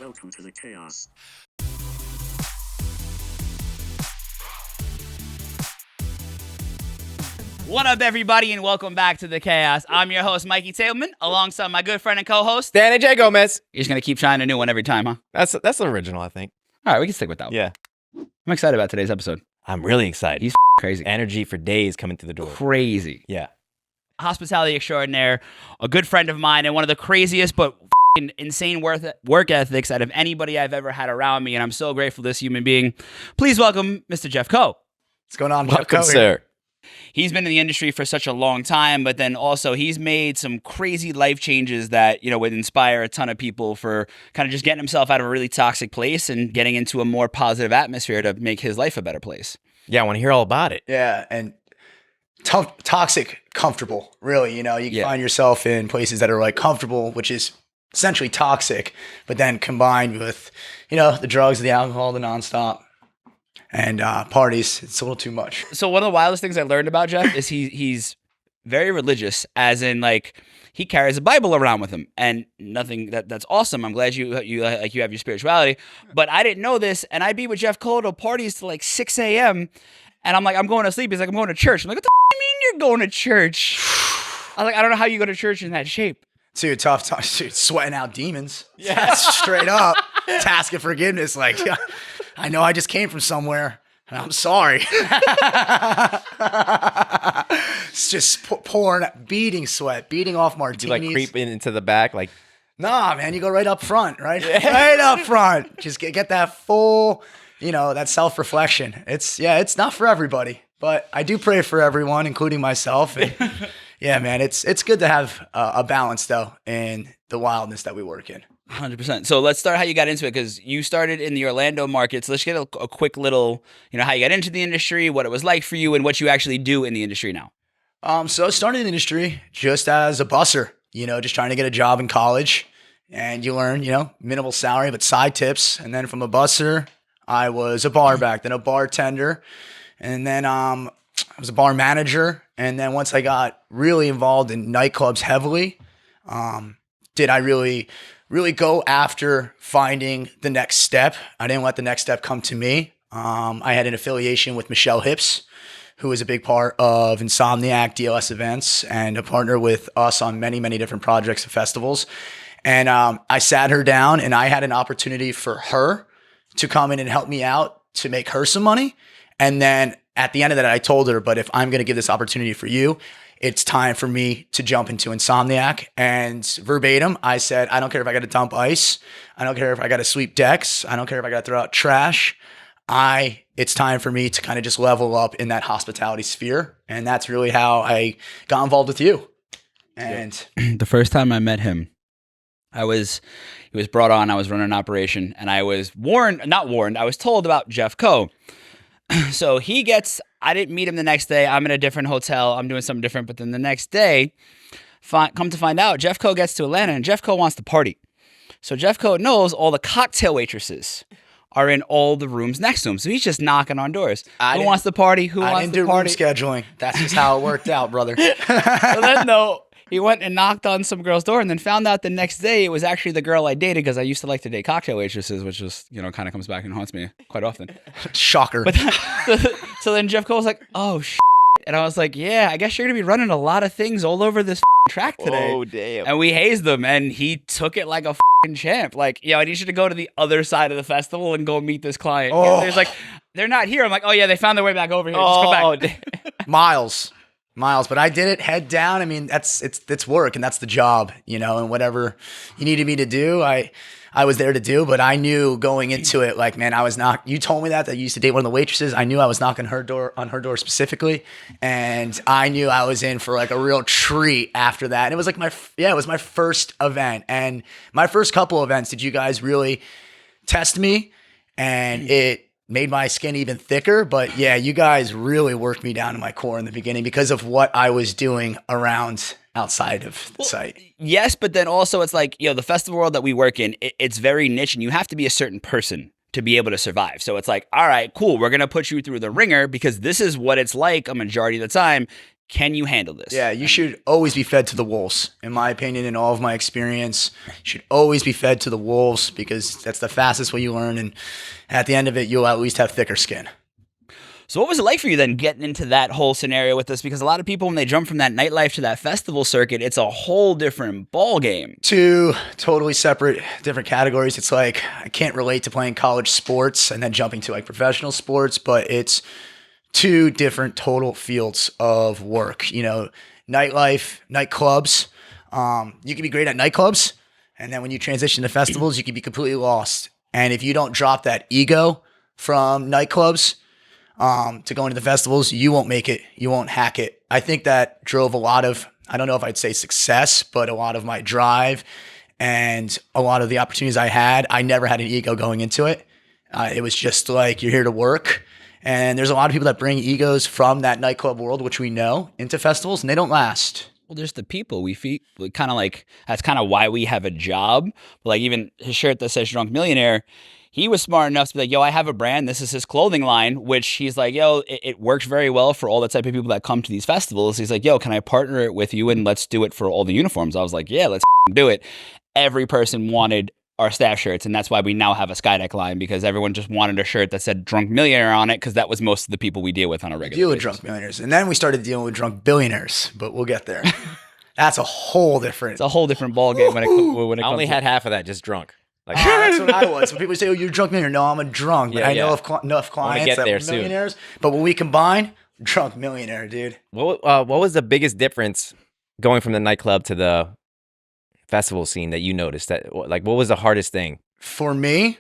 Welcome to the chaos. What up, everybody, and welcome back to the chaos. I'm your host, Mikey Tableman, alongside my good friend and co-host, Danny J. Gomez. You're just going to keep trying a new one every time, huh? That's the original, I think. All right, we can stick with that one. Yeah. I'm excited about today's episode. I'm really excited. He's crazy. Energy for days coming through the door. Crazy. Yeah. Hospitality extraordinaire, a good friend of mine, and one of the craziest but insane work ethics out of anybody I've ever had around me, and I'm so grateful to this human being. Please welcome Mr. Jeff Coe. What's going on, Jeff Welcome, Coe? sir. He's been in the industry for such a long time, but then also he's made some crazy life changes that, would inspire a ton of people for kind of just getting himself out of a really toxic place and getting into a more positive atmosphere to make his life a better place. Yeah, I want to hear all about it. Yeah, and toxic, comfortable, really. You can find yourself in places that are like comfortable, which is essentially toxic, but then combined with, the drugs, the alcohol, the nonstop, and parties, it's a little too much. So one of the wildest things I learned about Jeff is he's very religious, as in like he carries a Bible around with him, and nothing that's awesome. I'm glad you have your spirituality, but I didn't know this, and I'd be with Jeff Coe to parties till like 6 a.m. and I'm like, I'm going to sleep. He's like, I'm going to church. I'm like, what the f- you mean you're going to church? I was like, I don't know how you go to church in that shape. Dude, tough time. Dude, sweating out demons. Yeah, that's straight up. Task of forgiveness. Like, I know I just came from somewhere, and I'm sorry. It's just pouring, beating sweat, beating off martinis. You like creeping into the back, like, Nah, man, you go right up front, right? Right up front. Just get that full, that self-reflection. It's not for everybody, but I do pray for everyone, including myself. And yeah, man, it's good to have a balance, though, in the wildness that we work in. 100%. So let's start how you got into it, because you started in the Orlando market. So let's get a quick little, how you got into the industry, what it was like for you, and what you actually do in the industry now. So I started in the industry just as a busser, just trying to get a job in college. And you learn, minimal salary, but side tips. And then from a busser, I was a bar back, then a bartender. And then I was a bar manager. And then once I got really involved in nightclubs heavily, did I really go after finding the next step. I didn't let the next step come to me. I had an affiliation with Michelle Hips, who is a big part of Insomniac DLS events and a partner with us on many, many different projects and festivals. And I sat her down, and I had an opportunity for her to come in and help me out to make her some money. And then at the end of that, I told her, but if I'm going to give this opportunity for you, it's time for me to jump into Insomniac. And verbatim, I said, I don't care if I got to dump ice. I don't care if I got to sweep decks. I don't care if I got to throw out trash. It's time for me to kind of just level up in that hospitality sphere. And that's really how I got involved with you. And The first time I met him, he was brought on, I was running an operation, and I was I was told about Jeff Coe. So I didn't meet him the next day. I'm in a different hotel. I'm doing something different. But then the next day, come to find out, Jeff Coe gets to Atlanta, and Jeff Coe wants to party. So Jeff Coe knows all the cocktail waitresses are in all the rooms next to him. So he's just knocking on doors. Who wants to party? Who wants to party? I didn't do room scheduling. That's just how it worked out, brother. So then, though, he went and knocked on some girl's door, and then found out the next day it was actually the girl I dated, because I used to like to date cocktail waitresses, which just, kind of comes back and haunts me quite often. Shocker. But so then Jeff Coe was like, oh, and I was like, yeah, I guess you're going to be running a lot of things all over this track today. oh, damn. And we hazed him, and he took it like a champ. Like, I need you to go to the other side of the festival and go meet this client. Oh. There's like, they're not here. I'm like, oh, yeah, they found their way back over here. Just go back. Miles, but I did it head down. I mean, it's work, and that's the job, and whatever you needed me to do, I was there to do. But I knew going into it, like, man, you told me that you used to date one of the waitresses. I knew I was knocking on her door specifically, and I knew I was in for like a real treat after that. And it was like it was my first event, and my first couple events. Did you guys really test me? And it made my skin even thicker. But yeah, you guys really worked me down to my core in the beginning because of what I was doing around outside of the site. Yes, but then also it's like, the festival world that we work in, it's very niche, and you have to be a certain person to be able to survive. So it's like, all right, cool, we're going to put you through the ringer because this is what it's like a majority of the time. can you handle this? Yeah, you should always be fed to the wolves. In my opinion, in all of my experience, you should always be fed to the wolves because that's the fastest way you learn. And at the end of it, you'll at least have thicker skin. So what was it like for you then getting into that whole scenario with this? Because a lot of people, when they jump from that nightlife to that festival circuit, it's a whole different ball game. Two totally separate, different categories. It's like I can't relate to playing college sports and then jumping to like professional sports, but it's two different total fields of work. You know, nightlife, nightclubs. You can be great at nightclubs, and then when you transition to festivals, you can be completely lost. And if you don't drop that ego from nightclubs to go into the festivals, you won't make it. You won't hack it. I think that drove a lot of, I don't know if I'd say success, but a lot of my drive and a lot of the opportunities I had. I never had an ego going into it. It was just like, you're here to work. And there's a lot of people that bring egos from that nightclub world, which we know, into festivals, and they don't last. Well, there's the people we feed, kind of like, that's kind of why we have a job. Like even his shirt that says Drunk Millionaire, he was smart enough to be like, yo, I have a brand. This is his clothing line, which he's like, yo, it works very well for all the type of people that come to these festivals. He's like, yo, can I partner it with you and let's do it for all the uniforms? I was like, yeah, let's do it. Every person wanted our staff shirts, and that's why we now have a Skydeck line, because everyone just wanted a shirt that said Drunk Millionaire on it, because that was most of the people we deal with on a regular Deal with basis. drunk millionaires. And then we started dealing with drunk billionaires, but we'll get there. That's a whole different. It's a whole different ballgame when it I comes only to had half of that, just drunk. Like, That's what I was. When people say, "Oh, you're a drunk millionaire," no, I'm a drunk. But Yeah, I know yeah. of enough clients get that there were soon. millionaires. But when we combine, drunk millionaire, dude. what was the biggest difference going from the nightclub to the festival scene that you noticed? That like, what was the hardest thing? For me,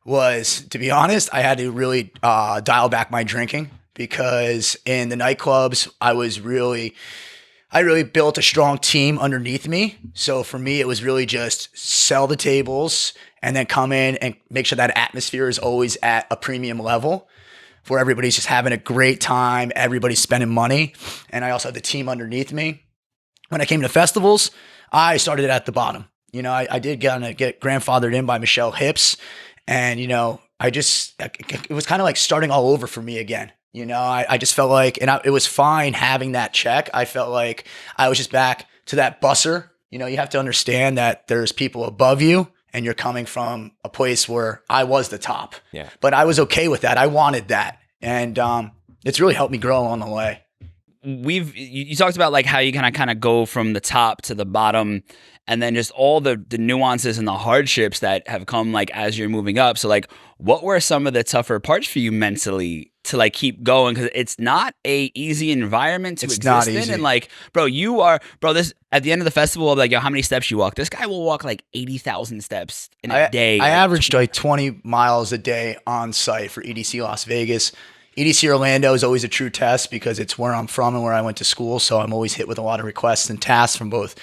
was, to be honest, I had to really dial back my drinking, because in the nightclubs, I really built a strong team underneath me. So for me, it was really just sell the tables and then come in and make sure that atmosphere is always at a premium level where everybody's just having a great time. Everybody's spending money. And I also had the team underneath me. When I came to festivals, I started at the bottom. You know, I did get grandfathered in by Michelle Hips. And, you know, it was kind of like starting all over for me again. You know, I just felt like, it was fine having that check. I felt like I was just back to that busser. You know, you have to understand that there's people above you and you're coming from a place where I was the top. Yeah. But I was okay with that. I wanted that. And it's really helped me grow along the way. You talked about like how you kind of go from the top to the bottom, and then just all the nuances and the hardships that have come like as you're moving up. So like, what were some of the tougher parts for you mentally to like keep going? Because it's not a easy environment to exist in. And like, this at the end of the festival, I'll be like, yo, how many steps you walk? This guy will walk like 80,000 steps in a day. I averaged like 20 miles a day on site for EDC Las Vegas. EDC Orlando is always a true test because it's where I'm from and where I went to school. So I'm always hit with a lot of requests and tasks from both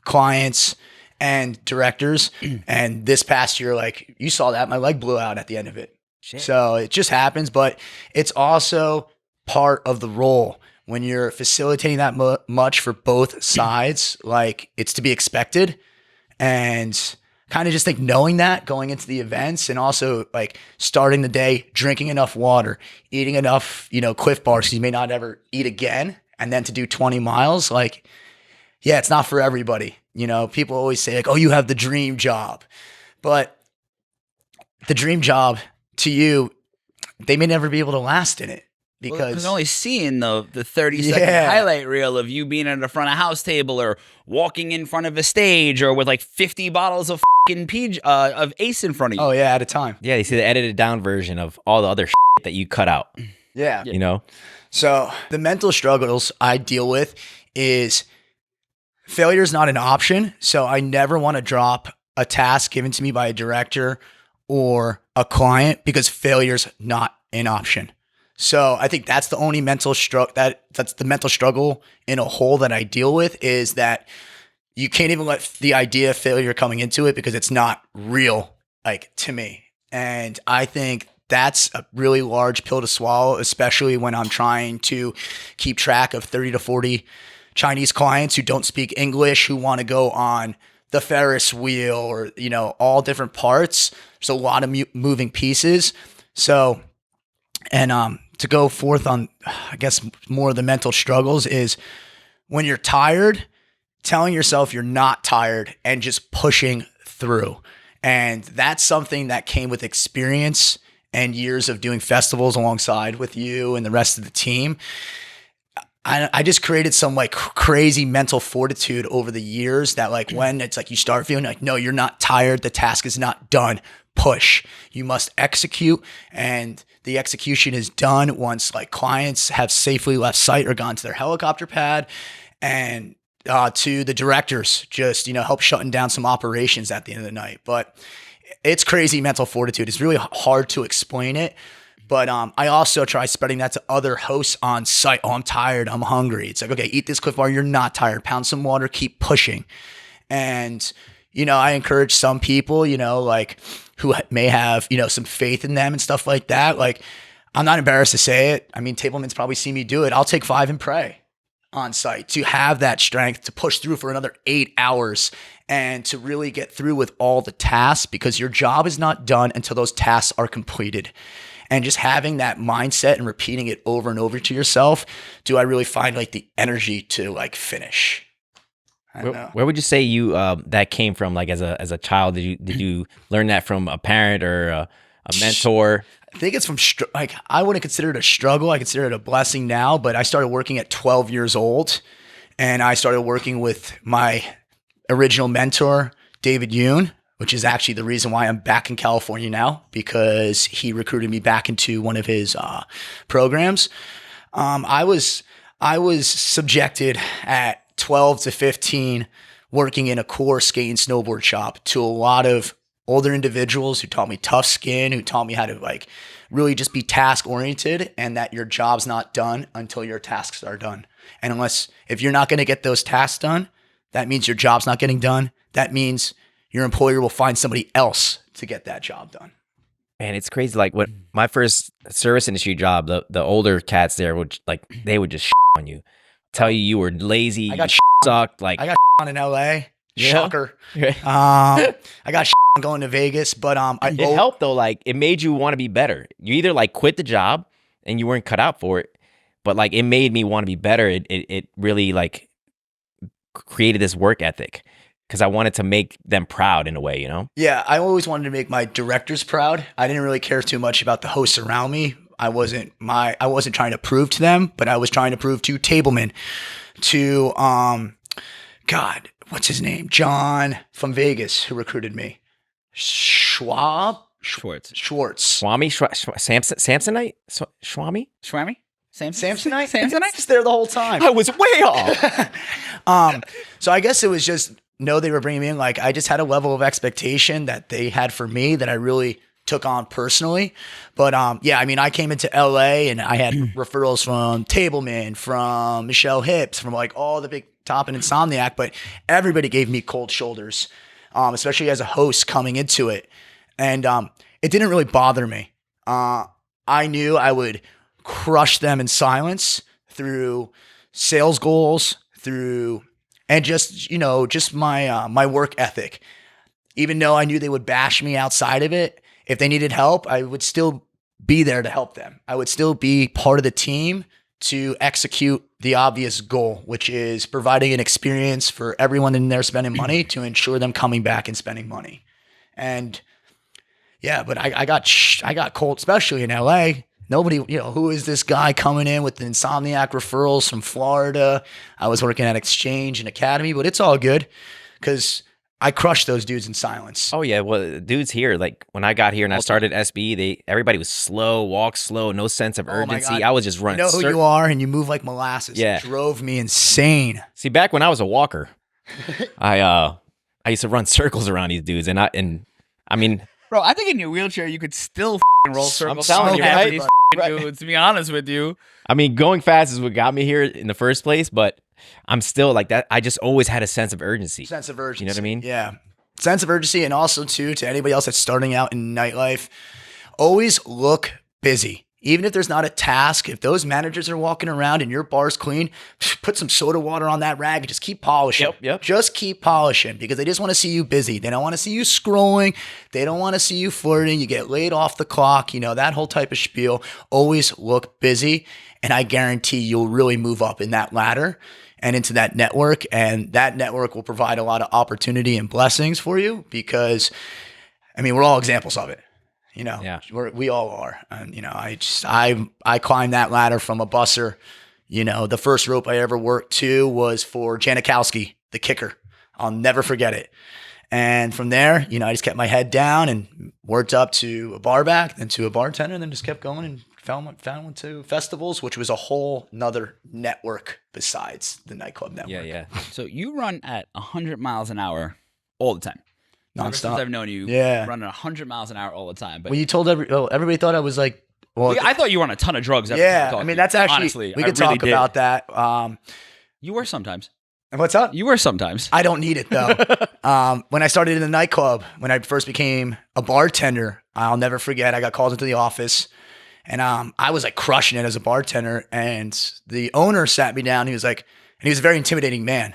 clients and directors. And this past year, like you saw that, my leg blew out at the end of it. Shit. So it just happens, but it's also part of the role when you're facilitating that much for both sides. Like, it's to be expected, and kind of just think knowing that going into the events, and also like starting the day, drinking enough water, eating enough, Cliff bars, because you may not ever eat again. And then to do 20 miles, like, yeah, it's not for everybody. People always say like, oh, you have the dream job, but the dream job to you, they may never be able to last in it. Because only seeing the 30-second highlight reel of you being at a front of house table or walking in front of a stage or with like 50 bottles of of Ace in front of you. Oh yeah, at a time. Yeah, you see the edited down version of all the other that you cut out. Yeah. So the mental struggles I deal with is failure is not an option. So I never want to drop a task given to me by a director or a client because failure's not an option. So I think that's the only mental struggle that's the mental struggle in a whole that I deal with, is that you can't even let the idea of failure coming into it because it's not real, like, to me. And I think that's a really large pill to swallow, especially when I'm trying to keep track of 30 to 40 Chinese clients who don't speak English, who want to go on the Ferris wheel or, all different parts. There's a lot of moving pieces. So, and to go forth on, I guess, more of the mental struggles is when you're tired, telling yourself you're not tired and just pushing through. And that's something that came with experience and years of doing festivals alongside with you and the rest of the team. I just created some like crazy mental fortitude over the years that like when it's like you start feeling like, no, you're not tired. The task is not done. Push. You must execute. And the execution is done once like clients have safely left site or gone to their helicopter pad. And to the directors, just, help shutting down some operations at the end of the night. But it's crazy mental fortitude. It's really hard to explain it. But I also try spreading that to other hosts on site. Oh, I'm tired. I'm hungry. It's like, okay, eat this Cliff Bar. You're not tired. Pound some water. Keep pushing. And, I encourage some people, like who may have, some faith in them and stuff like that. Like, I'm not embarrassed to say it. I mean, Tableman's probably seen me do it. I'll take 5 and pray on site to have that strength to push through for another 8 hours and to really get through with all the tasks, because your job is not done until those tasks are completed. And just having that mindset and repeating it over and over to yourself, do I really find like the energy to like finish? Where would you say you that came from? Like as a child, did you learn that from a parent or a mentor? I think it's from I wouldn't consider it a struggle. I consider it a blessing now. But I started working at 12 years old, and I started working with my original mentor, David Yoon, which is actually the reason why I'm back in California now, because he recruited me back into one of his programs. I was subjected at 12 to 15 working in a core skate and snowboard shop to a lot of older individuals who taught me tough skin, who taught me how to like really just be task oriented, and that your job's not done until your tasks are done. And if you're not going to get those tasks done, that means your job's not getting done. That means your employer will find somebody else to get that job done. Man, it's crazy. Like when my first service industry job, the older cats there they would just on you, tell you were lazy, I got sucked. Like I got on in LA. Yeah. Shocker. I got on going to Vegas, but it helped though. Like it made you want to be better. You either like quit the job and you weren't cut out for it, but like it made me want to be better. It really like created this work ethic, because I wanted to make them proud in a way, Yeah, I always wanted to make my directors proud. I didn't really care too much about the hosts around me. I wasn't trying to prove to them, but I was trying to prove to Tableman, to God, what's his name? John from Vegas, who recruited me. Schwartz. Swami? Samsonite? Swami? Samsonite? Just there the whole time. I was way off. So I guess it was just, they were bringing me in. Like, I just had a level of expectation that they had for me that I really took on personally. But yeah, I mean, I came into LA and I had referrals from Tableman, from Michelle Hips, from like all the big top and Insomniac, but everybody gave me cold shoulders, especially as a host coming into it. And it didn't really bother me. I knew I would crush them in silence through sales goals, and just my work ethic. Even though I knew they would bash me outside of it, if they needed help, I would still be there to help them. I would still be part of the team to execute the obvious goal, which is providing an experience for everyone in there spending money to ensure them coming back and spending money. And yeah, but I got cold, especially in LA. Nobody, who is this guy coming in with the Insomniac referrals from Florida? I was working at Exchange and Academy, but it's all good because I crushed those dudes in silence. Oh yeah, well, the dudes here, like when I got here and I started SB, everybody was slow, walk slow, no sense of urgency. I was just running. You know who you are, and you move like molasses. Yeah, it drove me insane. See, back when I was a walker, I used to run circles around these dudes, and I mean, bro, I think in your wheelchair you could still roll circles. I'm telling you, right? These dudes, to be honest with you. I mean, going fast is what got me here in the first place, but I'm still like that. I just always had a sense of urgency. You know what I mean? Yeah. Sense of urgency. And also too, to anybody else that's starting out in nightlife, always look busy. Even if there's not a task, if those managers are walking around and your bar's clean, put some soda water on that rag and just keep polishing. Yep. Just keep polishing, because they just want to see you busy. They don't want to see you scrolling. They don't want to see you flirting. You get laid off the clock, that whole type of spiel. Always look busy. And I guarantee you'll really move up in that ladder. and into that network. And that network will provide a lot of opportunity and blessings for you because, I mean, we're all examples of it. You know, Yeah. we all are. And, you know, I climbed that ladder from a busser. You know, the first rope I ever worked to was for Janikowski, the kicker. I'll never forget it. And from there, you know, I just kept my head down and worked up to a bar back, then to a bartender, and then just kept going and found one to festivals, which was a whole nother network besides the nightclub network. Yeah. So you run at 100 miles an hour all the time. Ever since Nonstop. I've known you, Yeah. running 100 miles an hour all the time. But When you told everybody thought I was like, well, I thought you were on a ton of drugs. Every time yeah, talked I to mean, you. that's actually, Honestly, we I could really talk did. about that. You were sometimes. What's up? You were sometimes. I don't need it though. When I started in the nightclub, when I first became a bartender, I'll never forget. I got called into the office, and I was like crushing it as a bartender. And the owner sat me down. He was like, and he was a very intimidating man.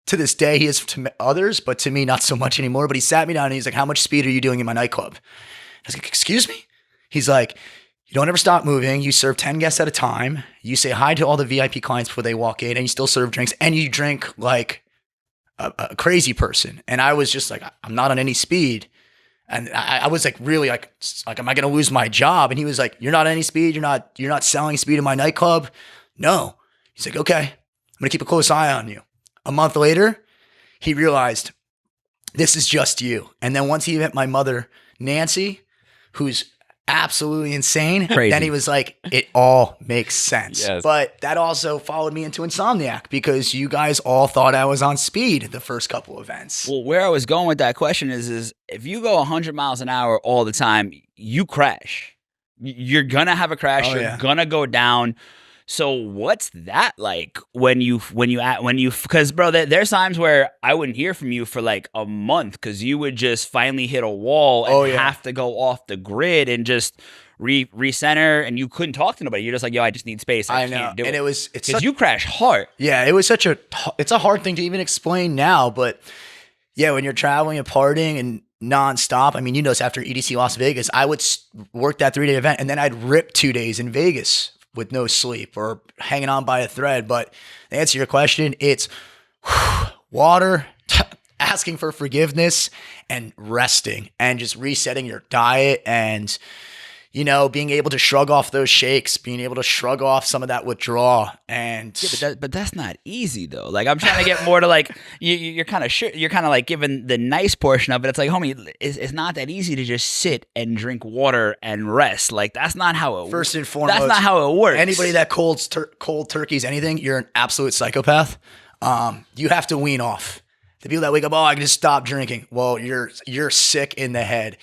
To this day, he is to others, but to me, not so much anymore. But he sat me down and he's like, "How much speed are you doing in my nightclub?" I was like, "Excuse me?" He's like, "You don't ever stop moving. You serve 10 guests at a time. You say hi to all the VIP clients before they walk in, and you still serve drinks, and you drink like a crazy person." And I was just like, "I'm not on any speed." And I was like, really like, am I going to lose my job? And he was like, "You're not on any speed. You're not selling speed in my nightclub." No. He's like, "Okay, I'm going to keep a close eye on you." A month later, he realized this is just you. And then once he met my mother, Nancy, who's absolutely insane. Crazy. Then he was like, it all makes sense. Yes. But that also followed me into Insomniac because you guys all thought I was on speed the first couple events. Well, where I was going with that question is if you go 100 miles an hour all the time, you crash. You're gonna have a crash. Oh, You're yeah. gonna go down. So what's that like when you because bro, there's times where I wouldn't hear from you for like a month because you would just finally hit a wall and Oh, yeah. have to go off the grid and just recenter, and you couldn't talk to nobody. You're just like, yo, I just need space. I know. can't do And it. it's Because such, you crash hard. yeah, it was it's a hard thing to even explain now, but yeah, when you're traveling and partying and nonstop, I mean, you notice after EDC Las Vegas, I would work that 3-day event and then I'd rip 2 days in Vegas with no sleep or hanging on by a thread. But to answer your question, it's water, asking for forgiveness, and resting and just resetting your diet and, you know, being able to shrug off those shakes, being able to shrug off some of that withdrawal. And Yeah, but that's not easy though. Like I'm trying to get more to like you're kind of like giving the nice portion of it. It's like, homie, it's not that easy to just sit and drink water and rest. Like that's not how it. first and foremost, that's not how it works. Anybody that cold turkeys anything, you're an absolute psychopath. You have to wean off. The people that wake up, oh, I can just stop drinking. Well, you're sick in the head.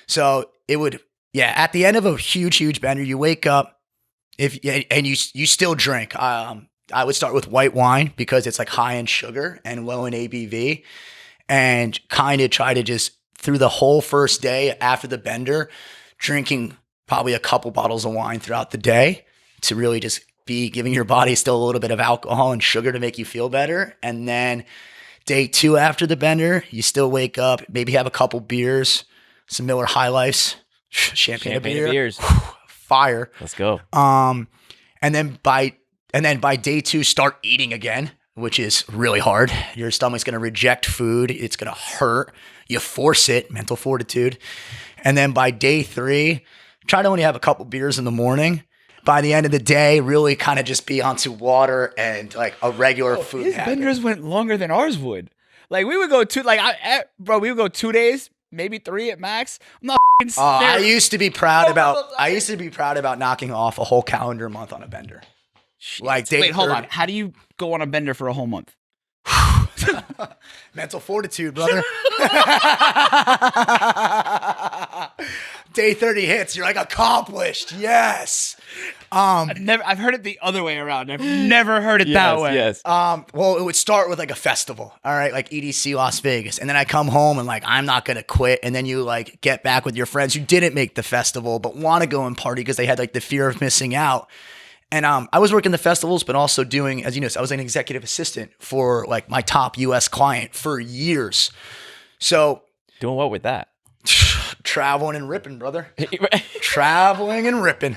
So it would, yeah. At the end of a huge bender, you wake up and you still drink. I would start with white wine because it's like high in sugar and low in ABV, and kind of try to just through the whole first day after the bender, drinking probably a couple bottles of wine throughout the day to really just be giving your body still a little bit of alcohol and sugar to make you feel better. And then day 2 after the bender, you still wake up, maybe have a couple beers, some Miller High Lifes, champagne of beer, beers. fire. Let's go. And then by day 2, start eating again, which is really hard. Your stomach's going to reject food. It's going to hurt. You force it, mental fortitude. And then by day 3, try to only have a couple beers in the morning. By the end of the day, really kind of just be onto water and like a regular food His habit. benders went longer than ours would. Like we would go we would go 2 days, maybe 3 at max. I'm not I used to be proud about knocking off a whole calendar month on a bender. Like day Wait, hold 30. on. How do you go on a bender for a whole month? Mental fortitude, brother. Day 30 hits, you're like accomplished. Yes. I've heard it the other way around. I've never heard it that way. Yes. Well, it would start with like a festival, all right, like EDC Las Vegas. And then I come home and like, I'm not going to quit. And then you like get back with your friends who didn't make the festival, but want to go and party because they had like the fear of missing out. And I was working the festivals, but also doing, as you know, I was an executive assistant for like my top US client for years. So Doing what with that? traveling and ripping, brother. Traveling and ripping.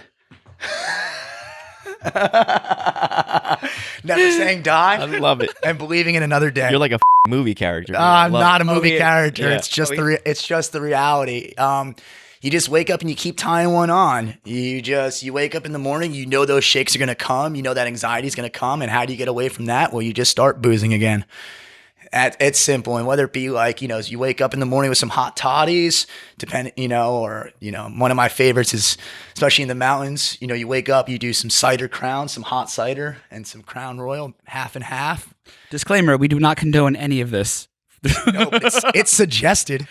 never saying I die, love it. and believing in another day. You're like a movie character. I'm Love not it. a movie yeah. character. Yeah. It's just it's just the reality. You just wake up and you keep tying one on. You wake up in the morning, you know those shakes are gonna come, you know that anxiety is gonna come, and how do you get away from that? Well, you just start boozing again. It's simple, and whether it be like, you wake up in the morning with some hot toddies, one of my favorites is, especially in the mountains, you wake up, you do some cider crown, some hot cider, and some Crown Royal, half and half. Disclaimer: we do not condone any of this. No, but it's suggested.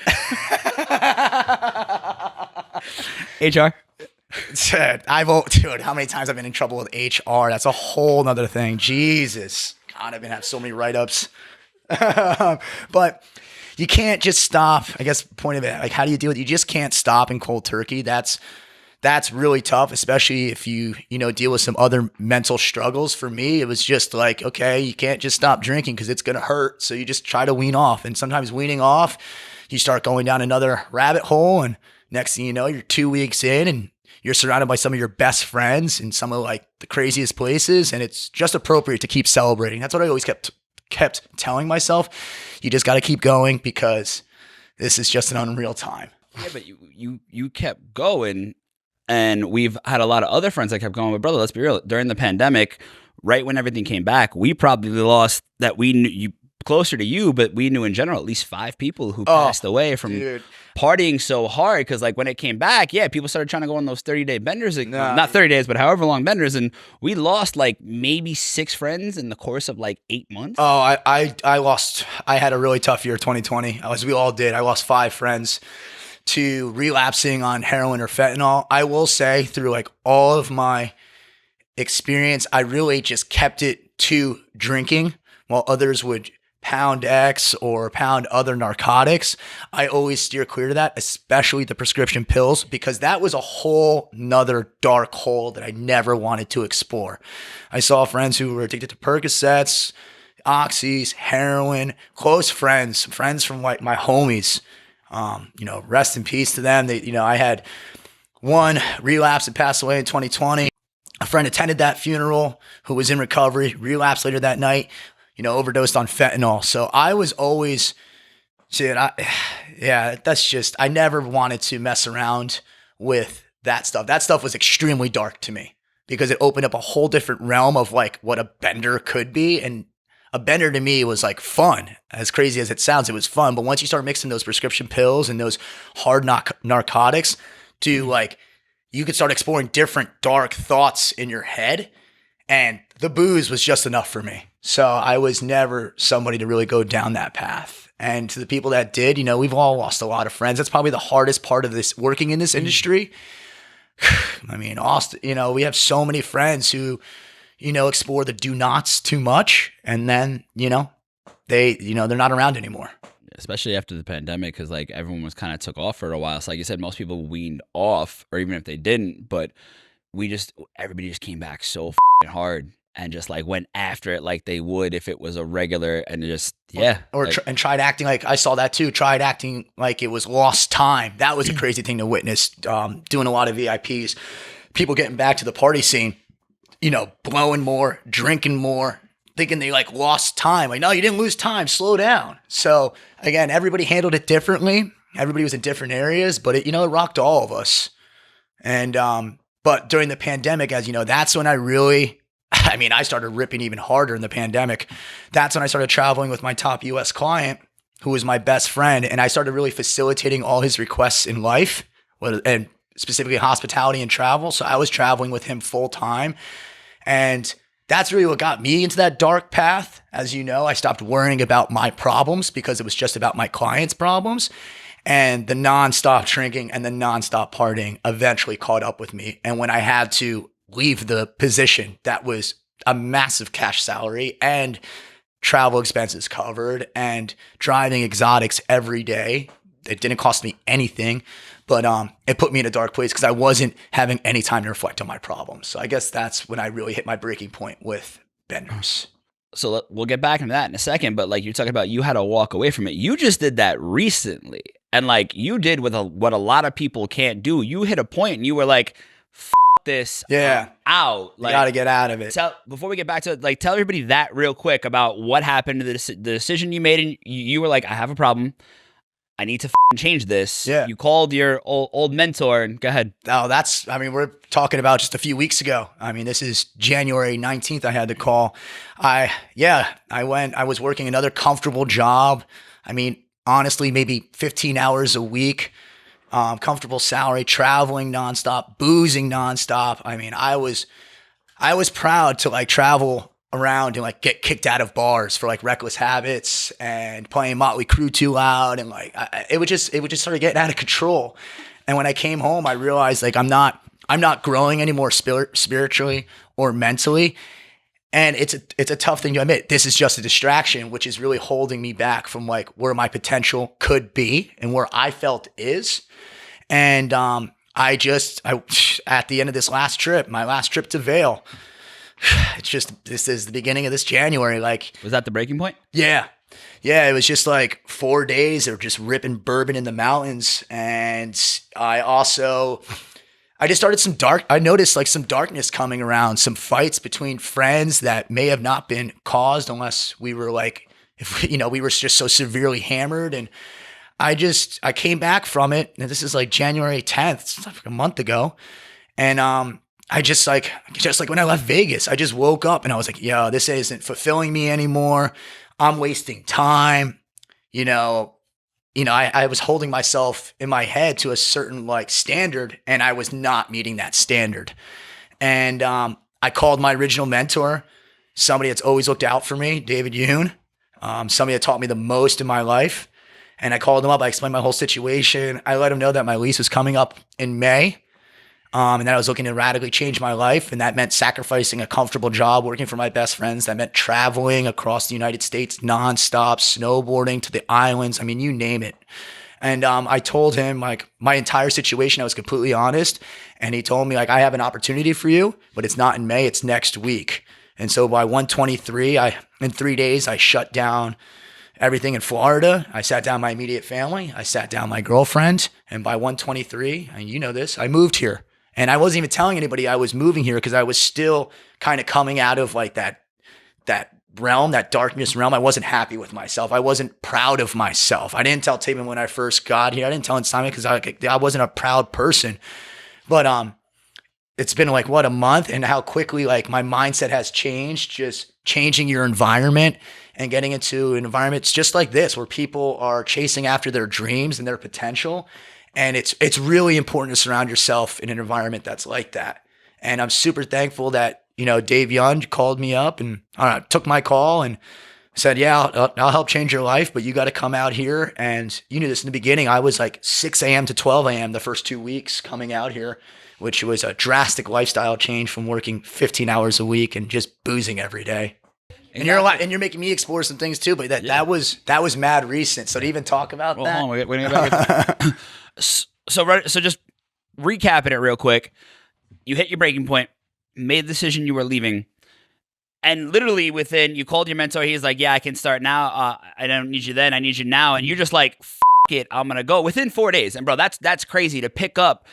HR. Dude, how many times I've been in trouble with HR? That's a whole nother thing. Jesus. God, I've been having so many write-ups. But you can't just stop. I guess point of it, like, how do you do it? You just can't stop in cold turkey. That's really tough, especially if you deal with some other mental struggles. For me, it was just like, okay, you can't just stop drinking because it's going to hurt. So you just try to wean off. And sometimes weaning off, you start going down another rabbit hole. And next thing you know, you're 2 weeks in and you're surrounded by some of your best friends in some of like the craziest places. And it's just appropriate to keep celebrating. That's what I always kept telling myself. You just got to keep going because this is just an unreal time. Yeah, but you kept going, and we've had a lot of other friends that kept going. But brother, let's be real. During the pandemic, right when everything came back, we probably lost that we knew you closer to you, but we knew in general at least 5 people who passed away from partying so hard. Because like when it came back, yeah, people started trying to go on those 30-day benders. Not 30 days, but however long benders. And we lost like maybe 6 friends in the course of like 8 months. Oh, I had a really tough year, 2020, as we all did. I lost 5 friends to relapsing on heroin or fentanyl. I will say, through like all of my experience, I really just kept it to drinking while others would pound X or pound other narcotics. I always steer clear to that, especially the prescription pills, because that was a whole nother dark hole that I never wanted to explore. I saw friends who were addicted to Percocets, oxys, heroin, close friends from like my homies. Rest in peace to them. I had one relapse that passed away in 2020. A friend attended that funeral who was in recovery, relapsed later that night, overdosed on fentanyl. So I was always, I never wanted to mess around with that stuff. That stuff was extremely dark to me because it opened up a whole different realm of like what a bender could be. And a bender to me was like fun. As crazy as it sounds, it was fun. But once you start mixing those prescription pills and those hard narcotics to like, you could start exploring different dark thoughts in your head. And the booze was just enough for me. So I was never somebody to really go down that path. And to the people that did, we've all lost a lot of friends. That's probably the hardest part of this, working in this industry. I mean, Austin, we have so many friends who, explore the do nots too much. And then, they're not around anymore. Especially after the pandemic, because like everyone was kind of took off for a while. So like you said, most people weaned off, or even if they didn't, but everybody just came back so f***ing hard and just like went after it like they would if it was a regular, and just, yeah. And tried acting like, I saw that too, tried acting like it was lost time. That was a crazy thing to witness, doing a lot of VIPs, people getting back to the party scene, blowing more, drinking more, thinking they like lost time. Like, no, you didn't lose time, slow down. So again, everybody handled it differently. Everybody was in different areas, but it rocked all of us. And, but during the pandemic, as you know, that's when I started ripping even harder in the pandemic. That's when I started traveling with my top US client, who was my best friend. And I started really facilitating all his requests in life, and specifically hospitality and travel. So I was traveling with him full time. And that's really what got me into that dark path. As you know, I stopped worrying about my problems because it was just about my clients' problems. And the nonstop drinking and the nonstop partying eventually caught up with me. And when I had to leave the position that was a massive cash salary and travel expenses covered and driving exotics every day, it didn't cost me anything, but it put me in a dark place because I wasn't having any time to reflect on my problems. So I guess that's when I really hit my breaking point with benders. So we'll get back into that in a second, but like you're talking about, you had to walk away from it. You just did that recently. And like you did what a lot of people can't do. You hit a point and you were like, this Yeah. out. You got to get out of it. Before we get back to it, like, tell everybody that real quick about what happened to the decision you made. And you were like, I have a problem. I need to change this. Yeah. You called your old mentor and go ahead. Oh, we're talking about just a few weeks ago. I mean, this is January 19th. I had the call. I was working another comfortable job. I mean, honestly, maybe 15 hours a week, comfortable salary, traveling nonstop, boozing nonstop. I mean, I was proud to like travel around and like get kicked out of bars for like reckless habits and playing Motley Crue too loud, and like it would just start getting out of control. And when I came home, I realized like I'm not growing anymore spiritually or mentally, and it's a tough thing to admit. This is just a distraction, which is really holding me back from like where my potential could be and where I felt is. And I at the end of this last trip, my last trip to Vail, this is the beginning of this January. Like, was that the breaking point? Yeah. Yeah. It was just like 4 days of just ripping bourbon in the mountains. And I noticed like some darkness coming around, some fights between friends that may have not been caused unless we were like, we were just so severely hammered. And I came back from it. And this is like January 10th. It's like a month ago. And, I just like when I left Vegas, I just woke up and I was like, yo, this isn't fulfilling me anymore. I'm wasting time. I was holding myself in my head to a certain like standard, and I was not meeting that standard. And I called my original mentor, somebody that's always looked out for me, David Yoon, somebody that taught me the most in my life. And I called him up. I explained my whole situation. I let him know that my lease was coming up in May. And that I was looking to radically change my life. And that meant sacrificing a comfortable job, working for my best friends. That meant traveling across the United States nonstop, snowboarding to the islands. I mean, you name it. And I told him like my entire situation. I was completely honest. And he told me like, I have an opportunity for you, but it's not in May, it's next week. And so by 1/23, in 3 days, I shut down everything in Florida. I sat down my immediate family. I sat down my girlfriend. And by 1/23, and you know this, I moved here. And I wasn't even telling anybody I was moving here because I was still kind of coming out of like that realm, that darkness realm. I wasn't happy with myself. I wasn't proud of myself. I didn't tell Tableman when I first got here. I didn't tell Simon because I wasn't a proud person. But it's been like a month, and how quickly like my mindset has changed. Just changing your environment and getting into environments just like this where people are chasing after their dreams and their potential. And it's really important to surround yourself in an environment that's like that. And I'm super thankful that, Dave Young called me up and took my call and said, yeah, I'll help change your life, but you got to come out here. And you knew this in the beginning. I was like 6 a.m. to 12 a.m. the first 2 weeks coming out here, which was a drastic lifestyle change from working 15 hours a week and just boozing every day. And you're making me explore some things too, but that was mad recent. So to even talk about that. Hold on, we're gonna get back to that. So just recapping it real quick. You hit your breaking point, made the decision you were leaving, and literally you called your mentor. He's like, yeah, I can start now. I don't need you then. I need you now. And you're just like, F it, I'm going to go within 4 days. And bro, that's crazy to pick up,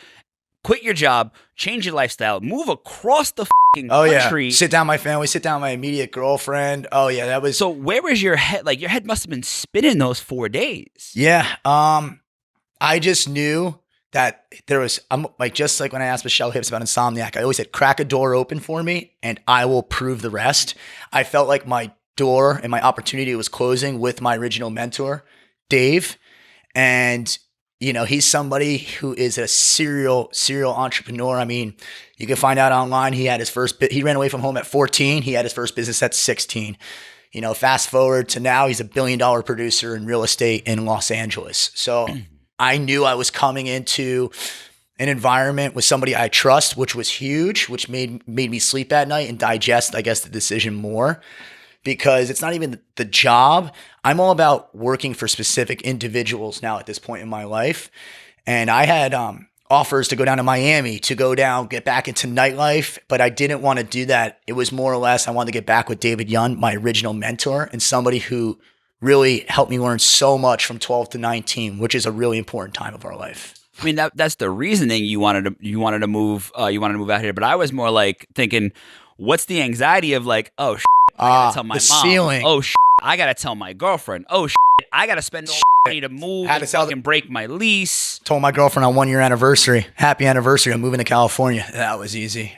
quit your job, change your lifestyle, move across the country. Yeah. Sit down my family, sit down my immediate girlfriend. Oh yeah, that was. So where was your head? Like your head must have been spinning those 4 days. Yeah. I just knew that there was, just like when I asked Michelle Hips about Insomniac, I always said, crack a door open for me and I will prove the rest. I felt like my door and my opportunity was closing with my original mentor, Dave. And, he's somebody who is a serial entrepreneur. I mean, you can find out online. He ran away from home at 14. He had his first business at 16. Fast forward to now, he's $1 billion producer in real estate in Los Angeles. So I knew I was coming into an environment with somebody I trust, which was huge, which made me sleep at night and digest, I guess, the decision more, because it's not even the job. I'm all about working for specific individuals now at this point in my life. And I had offers to go down to Miami, to get back into nightlife, but I didn't want to do that. It was more or less I wanted to get back with David Young, my original mentor, and somebody who really helped me learn so much from 12 to 19, which is a really important time of our life. I mean, that's the reasoning you wanted to move out here. But I was more like thinking, what's the anxiety of like, oh shit, I gotta tell my the mom. ceiling. Oh shit, I gotta tell my girlfriend. Oh shit, I gotta spend all the money to move Had to and tell fucking break my lease. Told my girlfriend on 1 year anniversary, happy anniversary, I'm moving to California. That was easy.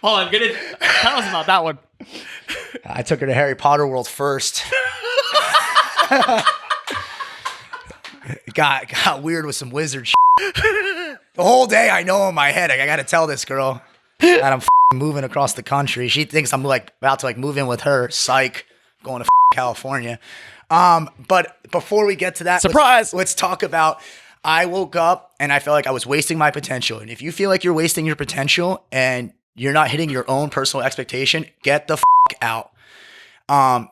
Hold on, tell us about that one. I took her to Harry Potter World first. got weird with some wizard shit. The whole day I know in my head, I gotta tell this girl that I'm moving across the country. She thinks I'm like about to like move in with her. Psych, going to California. But before we get to that, Surprise! Let's talk about, I woke up and I felt like I was wasting my potential. And if you feel like you're wasting your potential and you're not hitting your own personal expectation, get the out.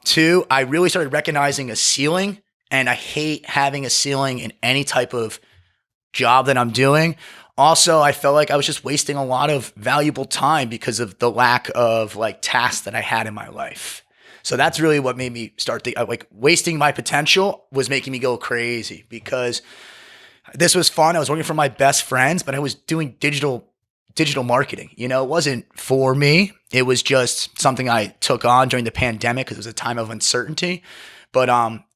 2, I really started recognizing a ceiling, and I hate having a ceiling in any type of job that I'm doing. Also, I felt like I was just wasting a lot of valuable time because of the lack of like tasks that I had in my life. So that's really what made me start like wasting my potential was making me go crazy, because this was fun. I was working for my best friends, but I was doing digital marketing. You know, it wasn't for me. It was just something I took on during the pandemic because it was a time of uncertainty. But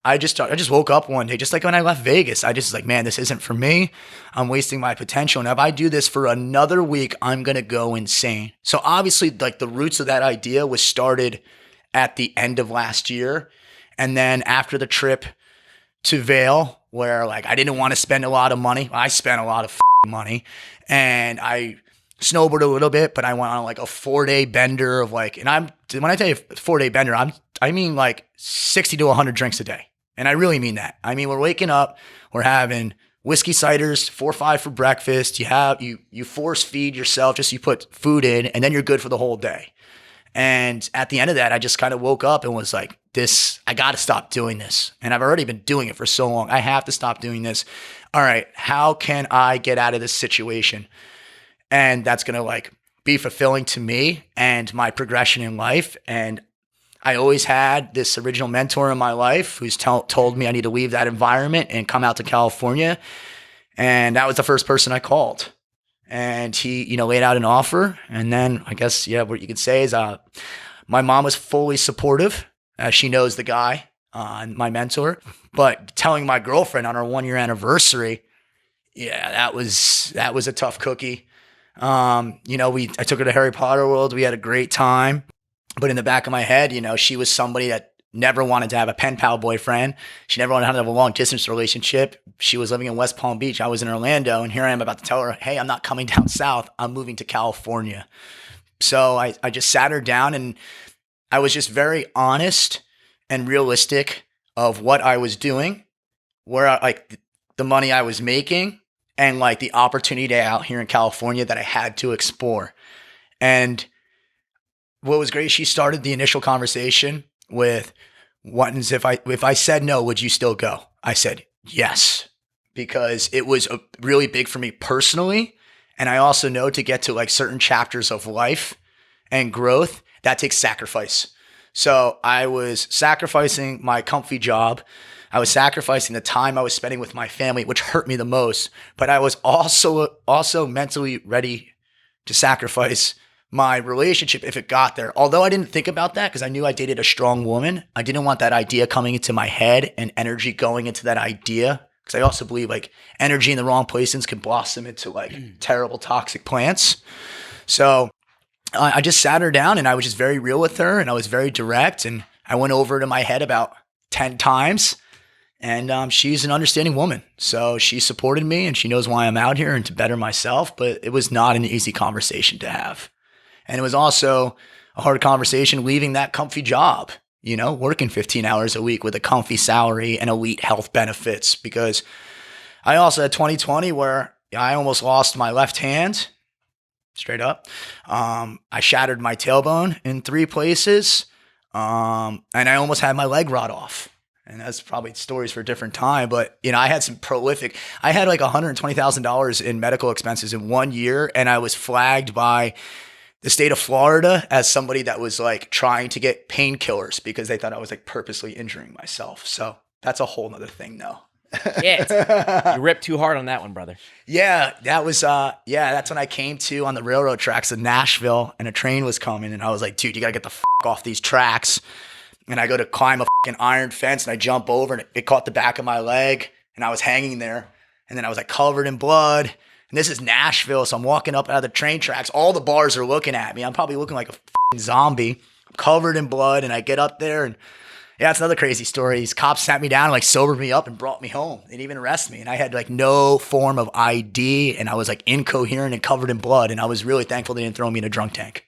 I just woke up one day, just like when I left Vegas. I just was like, man, this isn't for me. I'm wasting my potential. And if I do this for another week, I'm going to go insane. So obviously, like the roots of that idea was started at the end of last year. And then after the trip to Vail, where like I didn't want to spend a lot of money. I spent a lot of money, and I snowboarded a little bit, but I went on like a 4-day bender of like, and when I tell you 4-day bender, I mean like 60 to 100 drinks a day. And I really mean that. I mean, we're waking up, we're having whiskey ciders, 4 or 5 for breakfast. You force feed yourself, just you put food in, and then you're good for the whole day. And at the end of that, I just kind of woke up and was like, I got to stop doing this. And I've already been doing it for so long. I have to stop doing this. All right, how can I get out of this situation? And that's going to like be fulfilling to me and my progression in life. And I always had this original mentor in my life who's told me I need to leave that environment and come out to California. And that was the first person I called. And he, laid out an offer. And then I guess, what you could say is my mom was fully supportive. She knows the guy, my mentor. But telling my girlfriend on our 1-year anniversary, that was a tough cookie. I took her to Harry Potter World. We had a great time. But in the back of my head, she was somebody that never wanted to have a pen pal boyfriend. She never wanted to have a long distance relationship. She was living in West Palm Beach. I was in Orlando. And here I am about to tell her, hey, I'm not coming down south. I'm moving to California. So I just sat her down, and I was just very honest and realistic of what I was doing, where the money I was making, and like the opportunity out here in California that I had to explore. And what was great, she started the initial conversation with, if I said no, would you still go? I said yes, because it was really big for me personally. And I also know to get to like certain chapters of life and growth, that takes sacrifice. So I was sacrificing my comfy job. I was sacrificing the time I was spending with my family, which hurt me the most. But I was also mentally ready to sacrifice my relationship if it got there. Although I didn't think about that because I knew I dated a strong woman. I didn't want that idea coming into my head and energy going into that idea, because I also believe like energy in the wrong places can blossom into like terrible toxic plants. So I just sat her down and I was just very real with her, and I was very direct, and I went over it in my head about 10 times. And she's an understanding woman. So she supported me, and she knows why I'm out here and to better myself. But it was not an easy conversation to have. And it was also a hard conversation leaving that comfy job, working 15 hours a week with a comfy salary and elite health benefits. Because I also had 2020 where I almost lost my left hand, straight up. I shattered my tailbone in 3 places. And I almost had my leg rot off. And that's probably stories for a different time. But, I had I had like $120,000 in medical expenses in 1 year. And I was flagged by the state of Florida as somebody that was like trying to get painkillers because they thought I was like purposely injuring myself. So that's a whole nother thing though. Shit. You ripped too hard on that one, brother. Yeah, that was that's when I came to on the railroad tracks in Nashville, and a train was coming, and I was like, dude, you gotta get the off these tracks. And I go to climb a iron fence, and I jump over, and it caught the back of my leg, and I was hanging there, and then I was like covered in blood. And this is Nashville, so I'm walking up out of the train tracks. All the bars are looking at me. I'm probably looking like a zombie. I'm covered in blood, and I get up there, and yeah, it's another crazy story. These cops sat me down and like sobered me up and brought me home. They didn't even arrest me. And I had like no form of ID, and I was like incoherent and covered in blood. And I was really thankful they didn't throw me in a drunk tank.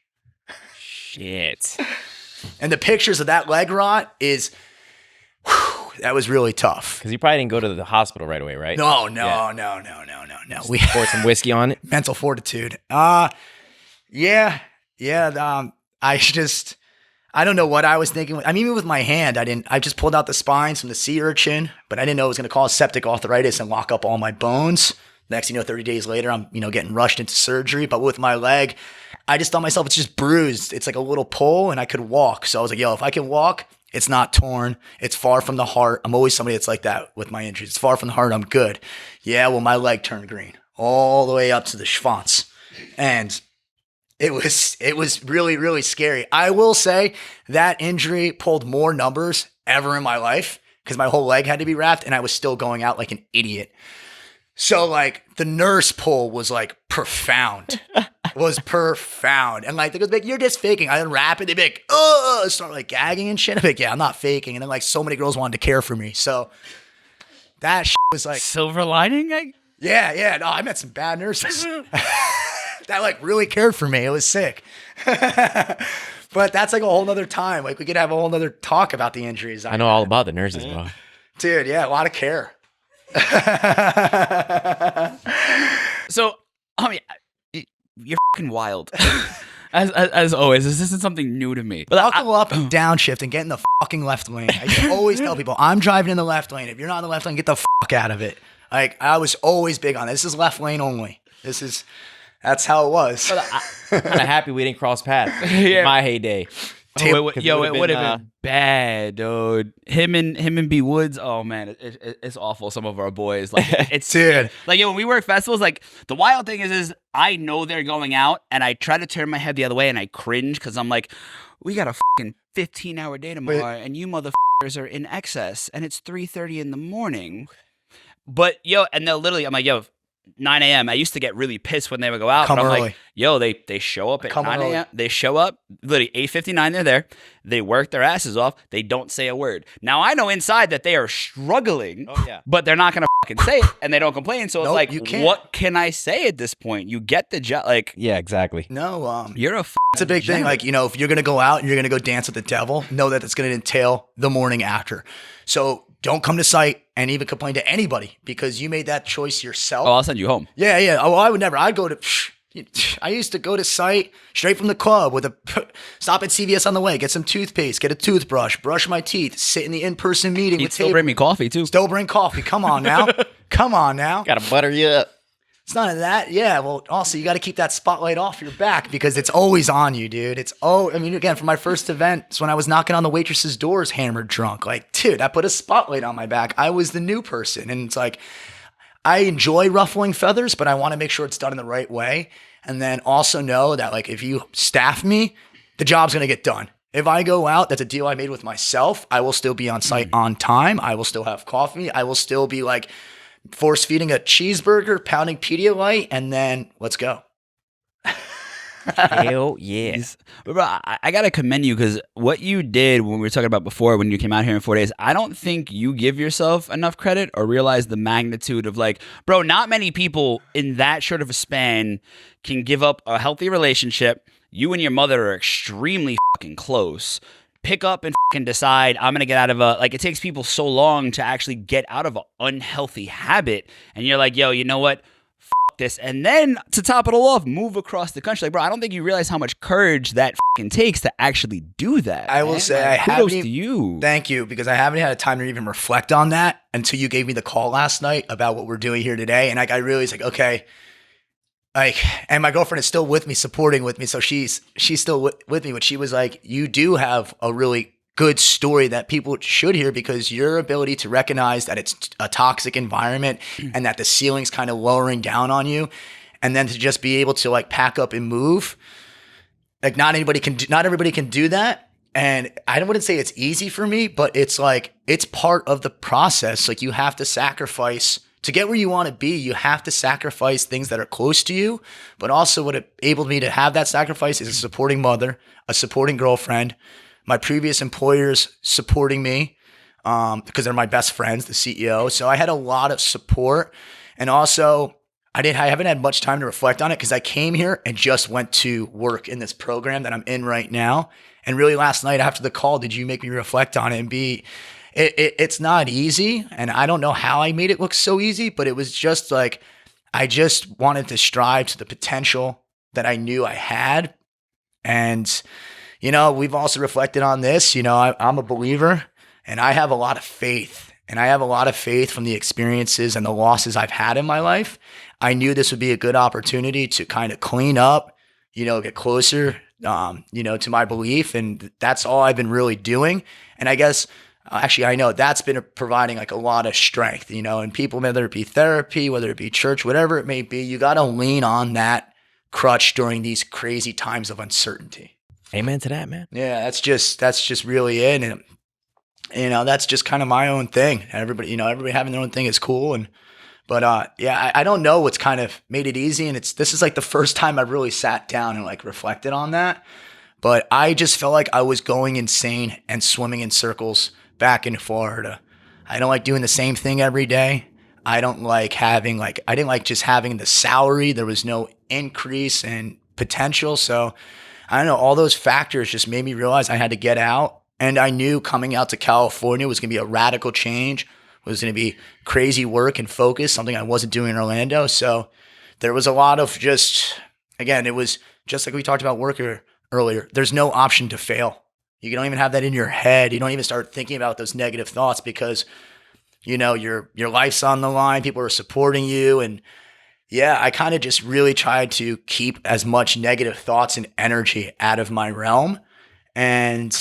Shit. And the pictures of that leg rot that was really tough. Because you probably didn't go to the hospital right away, right? No. We Pour some whiskey on it. mental fortitude. I don't know what I was thinking. I mean, even with my hand, I just pulled out the spines from the sea urchin, but I didn't know it was going to cause septic arthritis and lock up all my bones. Next, 30 days later, I'm, getting rushed into surgery. But with my leg, I just thought myself, it's just bruised. It's like a little pull and I could walk. So I was like, yo, if I can walk, it's not torn. It's far from the heart. I'm always somebody that's like that with my injuries. It's far from the heart. I'm good. Yeah, well, my leg turned green all the way up to the schwanz. And it was really, really scary. I will say that injury pulled more numbers ever in my life because my whole leg had to be wrapped and I was still going out like an idiot. So like the nurse pull was like profound. And like they go, you're just faking. I unwrap it. They'd be like, oh, start like gagging and shit. I'm like, yeah, I'm not faking. And then like so many girls wanted to care for me. So that shit was like Silver lining? Yeah. No, I met some bad nurses that like really cared for me. It was sick. But that's like a whole nother time. Like we could have a whole nother talk about the injuries. I know all about the nurses, bro. Dude, yeah, a lot of care. So, I mean, you're fucking wild. As always, this isn't something new to me. But Buckle up and downshift and get in the fucking left lane. I always tell people, I'm driving in the left lane. If you're not in the left lane, get the fuck out of it. Like I was always big on this. This is left lane only. That's how it was. I'm kind of happy we didn't cross paths. Yeah. My heyday. It would have been bad, dude. Him and B Woods. Oh man, it's awful. Some of our boys, like it's dude. Like when we work festivals, like the wild thing is I know they're going out, and I try to turn my head the other way, and I cringe because I'm like, we got a fucking 15-hour day tomorrow, and you motherfuckers are in excess, and it's 3:30 in the morning. But and they'll literally, I'm like, 9 a.m. I used to get really pissed when they would go out. Come but I'm early. like, they show up at 9 early. a.m. They show up, literally 8:59, they're there. They work their asses off. They don't say a word. Now, I know inside that they are struggling, but they're not going to fucking say it, and they don't complain. So Nope, it's you like, can't. what can I say at this point? You get the job. Like, Yeah, exactly. No, you're a it's a big thing. Like, if you're going to go out and you're going to go dance with the devil, know that it's going to entail the morning after. So don't come to site and even complain to anybody because you made that choice yourself. Oh, I'll send you home. Yeah. Oh, I would never. I used to go to site straight from the club with stop at CVS on the way, get some toothpaste, get a toothbrush, brush my teeth, sit in the in-person meeting He'd with still bring me coffee, too. Still bring coffee. Come on now. Gotta butter you up. It's none of that. Yeah. Well, also you got to keep that spotlight off your back because it's always on you, dude. Again, for my first event, it's when I was knocking on the waitress's doors, hammered drunk. Like, dude, I put a spotlight on my back. I was the new person. And it's like, I enjoy ruffling feathers, but I want to make sure it's done in the right way. And then also know that like, if you staff me, the job's going to get done. If I go out, that's a deal I made with myself. I will still be on site on time. I will still have coffee. I will still be like, force feeding a cheeseburger, pounding Pedialyte, and then let's go. Hell yeah. Bro, I got to commend you because what you did when we were talking about before, when you came out here in 4 days, I don't think you give yourself enough credit or realize the magnitude of like, bro, not many people in that short of a span can give up a healthy relationship. You and your mother are extremely fucking close. Pick up and fucking decide I'm going to get out of it takes people so long to actually get out of an unhealthy habit. And you're like, you know what? Fuck this. And then to top it all off, move across the country. Like, bro, I don't think you realize how much courage that fucking takes to actually do that. I will say I kudos haven't to you. Thank you, because I haven't had a time to even reflect on that until you gave me the call last night about what we're doing here today. And I really was like, okay. And my girlfriend is still with me, supporting with me. So she's still with me, but she was like, you do have a really good story that people should hear, because your ability to recognize that it's a toxic environment and that the ceiling's kind of lowering down on you, and then to just be able to like pack up and move. Like not everybody can do that. And I wouldn't say it's easy for me, but it's like, it's part of the process. Like you have to sacrifice to get where you want to be. You have to sacrifice things that are close to you, but also what enabled me to have that sacrifice is a supporting mother, a supporting girlfriend, my previous employers supporting me because they're my best friends, the CEO. So I had a lot of support. And also I haven't had much time to reflect on it because I came here and just went to work in this program that I'm in right now. And really last night after the call, did you make me reflect on it and it's not easy. And I don't know how I made it look so easy, but it was just like, I just wanted to strive to the potential that I knew I had. And, we've also reflected on this, I'm a believer and I have a lot of faith, and I have a lot of faith from the experiences and the losses I've had in my life. I knew this would be a good opportunity to kind of clean up, get closer to my belief. And that's all I've been really doing. And I guess, actually, I know that's been providing like a lot of strength, and people, whether it be therapy, whether it be church, whatever it may be, you got to lean on that crutch during these crazy times of uncertainty. Amen to that, man. Yeah, that's just really it. And, that's just kind of my own thing. Everybody having their own thing is cool. But I don't know what's kind of made it easy. And this is like the first time I've really sat down and like reflected on that. But I just felt like I was going insane and swimming in circles back in Florida. I don't like doing the same thing every day. I didn't like just having the salary. There was no increase in potential. So I don't know, all those factors just made me realize I had to get out. And I knew coming out to California was going to be a radical change. Was going to be crazy work and focus, something I wasn't doing in Orlando. So there was a lot of it was just like we talked about work earlier. There's no option to fail. You don't even have that in your head. You don't even start thinking about those negative thoughts because, your life's on the line. People are supporting you. And yeah, I kind of just really tried to keep as much negative thoughts and energy out of my realm. And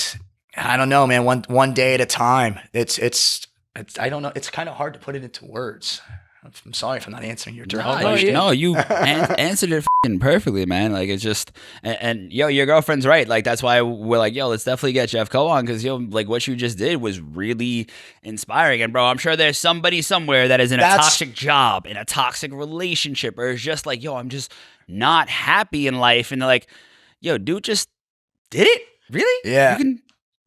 I don't know, man, one day at a time. I don't know. It's kind of hard to put it into words. I'm sorry if I'm not answering your direct question. No, you answered it perfectly, man. Like it's just, and your girlfriend's right. Like that's why we're like, let's definitely get Jeff Coe on because like what you just did was really inspiring. And bro, I'm sure there's somebody somewhere that is in a toxic job, in a toxic relationship, or is just like, I'm just not happy in life, and they're like, dude, just did it, really? Yeah.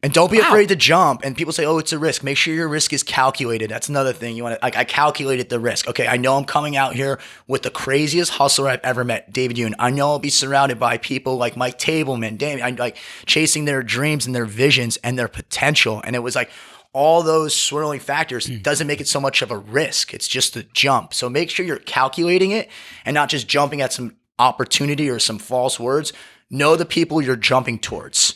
And don't be afraid to jump. And people say, it's a risk. Make sure your risk is calculated. That's another thing. You want to, I calculated the risk. Okay, I know I'm coming out here with the craziest hustler I've ever met, David Yoon. I know I'll be surrounded by people like Mike Tableman, I'm like chasing their dreams and their visions and their potential. And it was like all those swirling factors doesn't make it so much of a risk. It's just a jump. So make sure you're calculating it and not just jumping at some opportunity or some false words. Know the people you're jumping towards.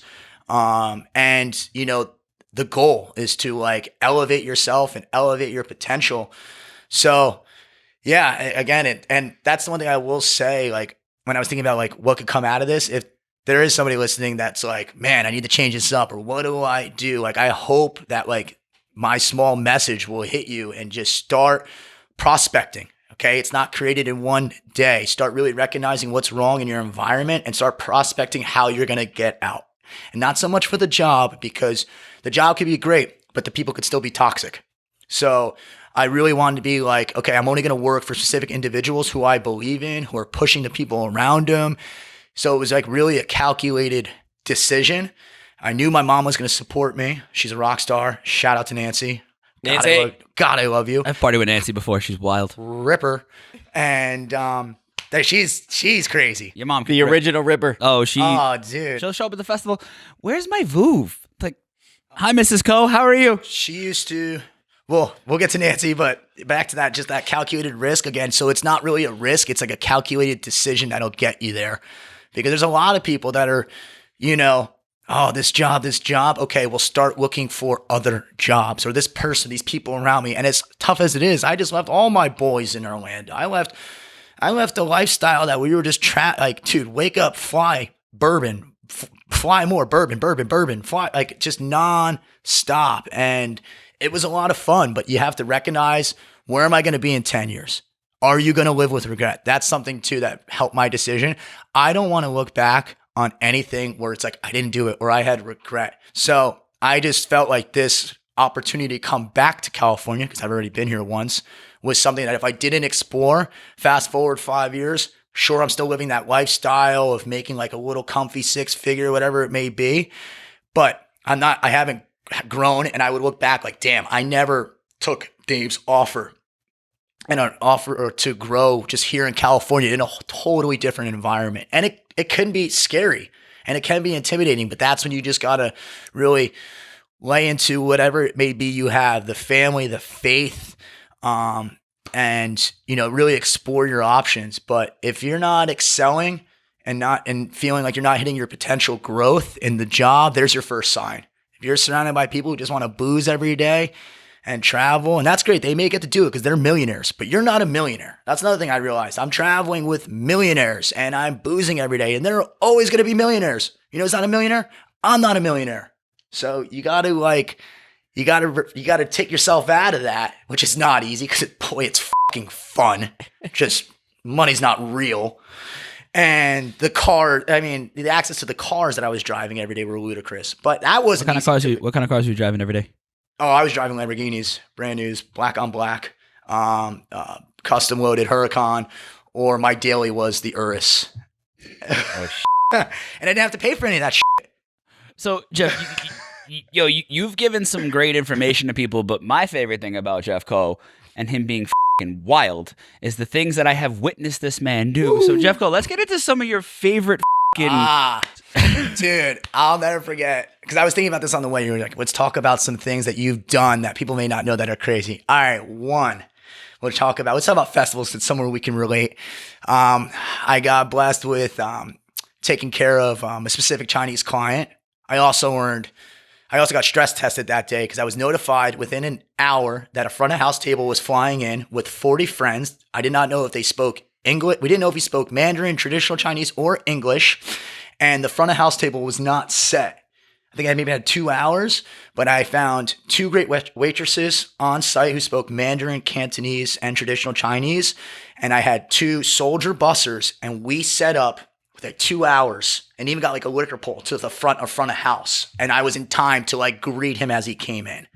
And the goal is to like elevate yourself and elevate your potential. So yeah, again, and that's the one thing I will say, like when I was thinking about like what could come out of this, if there is somebody listening that's like, man, I need to change this up, or what do I do? Like, I hope that like my small message will hit you and just start prospecting. Okay. It's not created in one day. Start really recognizing what's wrong in your environment and start prospecting how you're going to get out. And not so much for the job, because the job could be great, but the people could still be toxic. So I really wanted to be like, okay, I'm only going to work for specific individuals who I believe in, who are pushing the people around them. So it was like really a calculated decision. I knew my mom was going to support me. She's a rock star. Shout out to Nancy. Nancy. God, I love you. I've partied with Nancy before. She's wild. Ripper. And she's crazy. Your mom. The original Ripper. Oh, dude. She'll show up at the festival. Where's my Voov? Like, hi, Mrs. Coe. How are you? She used to, well, we'll get to Nancy, but back to that, just that calculated risk again. So it's not really a risk. It's like a calculated decision that'll get you there, because there's a lot of people that are, this job. Okay, we'll start looking for other jobs, or this person, these people around me. And as tough as it is, I just left all my boys in Orlando. I left a lifestyle that we were just dude, wake up, fly, bourbon, fly more, bourbon, fly, like just non-stop. And it was a lot of fun, but you have to recognize, where am I going to be in 10 years? Are you going to live with regret? That's something too that helped my decision. I don't want to look back on anything where it's like, I didn't do it or I had regret. So I just felt like this opportunity to come back to California, because I've already been here once, was something that if I didn't explore, fast forward 5 years, sure, I'm still living that lifestyle of making like a little comfy 6-figure, whatever it may be, but I haven't grown. And I would look back like, damn, I never took Dave's offer and an offer to grow just here in California in a totally different environment. And it can be scary and it can be intimidating, but that's when you just got to really lay into whatever it may be you have, the family, the faith, and, really explore your options. But if you're not excelling and feeling like you're not hitting your potential growth in the job, there's your first sign. If you're surrounded by people who just want to booze every day and travel, and that's great. They may get to do it because they're millionaires, but you're not a millionaire. That's another thing I realized. I'm traveling with millionaires and I'm boozing every day, and they're always going to be millionaires. You know who's not a millionaire? I'm not a millionaire. So you got to take yourself out of that, which is not easy because it's fucking fun. Just money's not real. And the access to the cars that I was driving every day were ludicrous. But that wasn't What kind of cars were you driving every day? Oh, I was driving Lamborghinis, brand news, black on black, custom loaded Huracan, or my daily was the Urus. Oh, and I didn't have to pay for any of that shit. So, Jeff, you've given some great information to people, but my favorite thing about Jeff Coe and him being fucking wild is the things that I have witnessed this man do. Ooh. So, Jeff Coe, let's get into some of your favorite dude, I'll never forget, because I was thinking about this on the way. You were like, let's talk about some things that you've done that people may not know that are crazy. All right, let's talk about festivals. It's somewhere we can relate. I got blessed with taking care of a specific Chinese client. I also got stress tested that day because I was notified within an hour that a front of house table was flying in with 40 friends. I did not know if they spoke English. We didn't know if he spoke Mandarin, traditional Chinese, or English. And the front of house table was not set. I think I maybe had 2 hours, but I found 2 great waitresses on site who spoke Mandarin, Cantonese, and traditional Chinese. And I had 2 soldier bussers, and we set up with like 2 hours and even got like a liquor pole to the front of house. And I was in time to like greet him as he came in.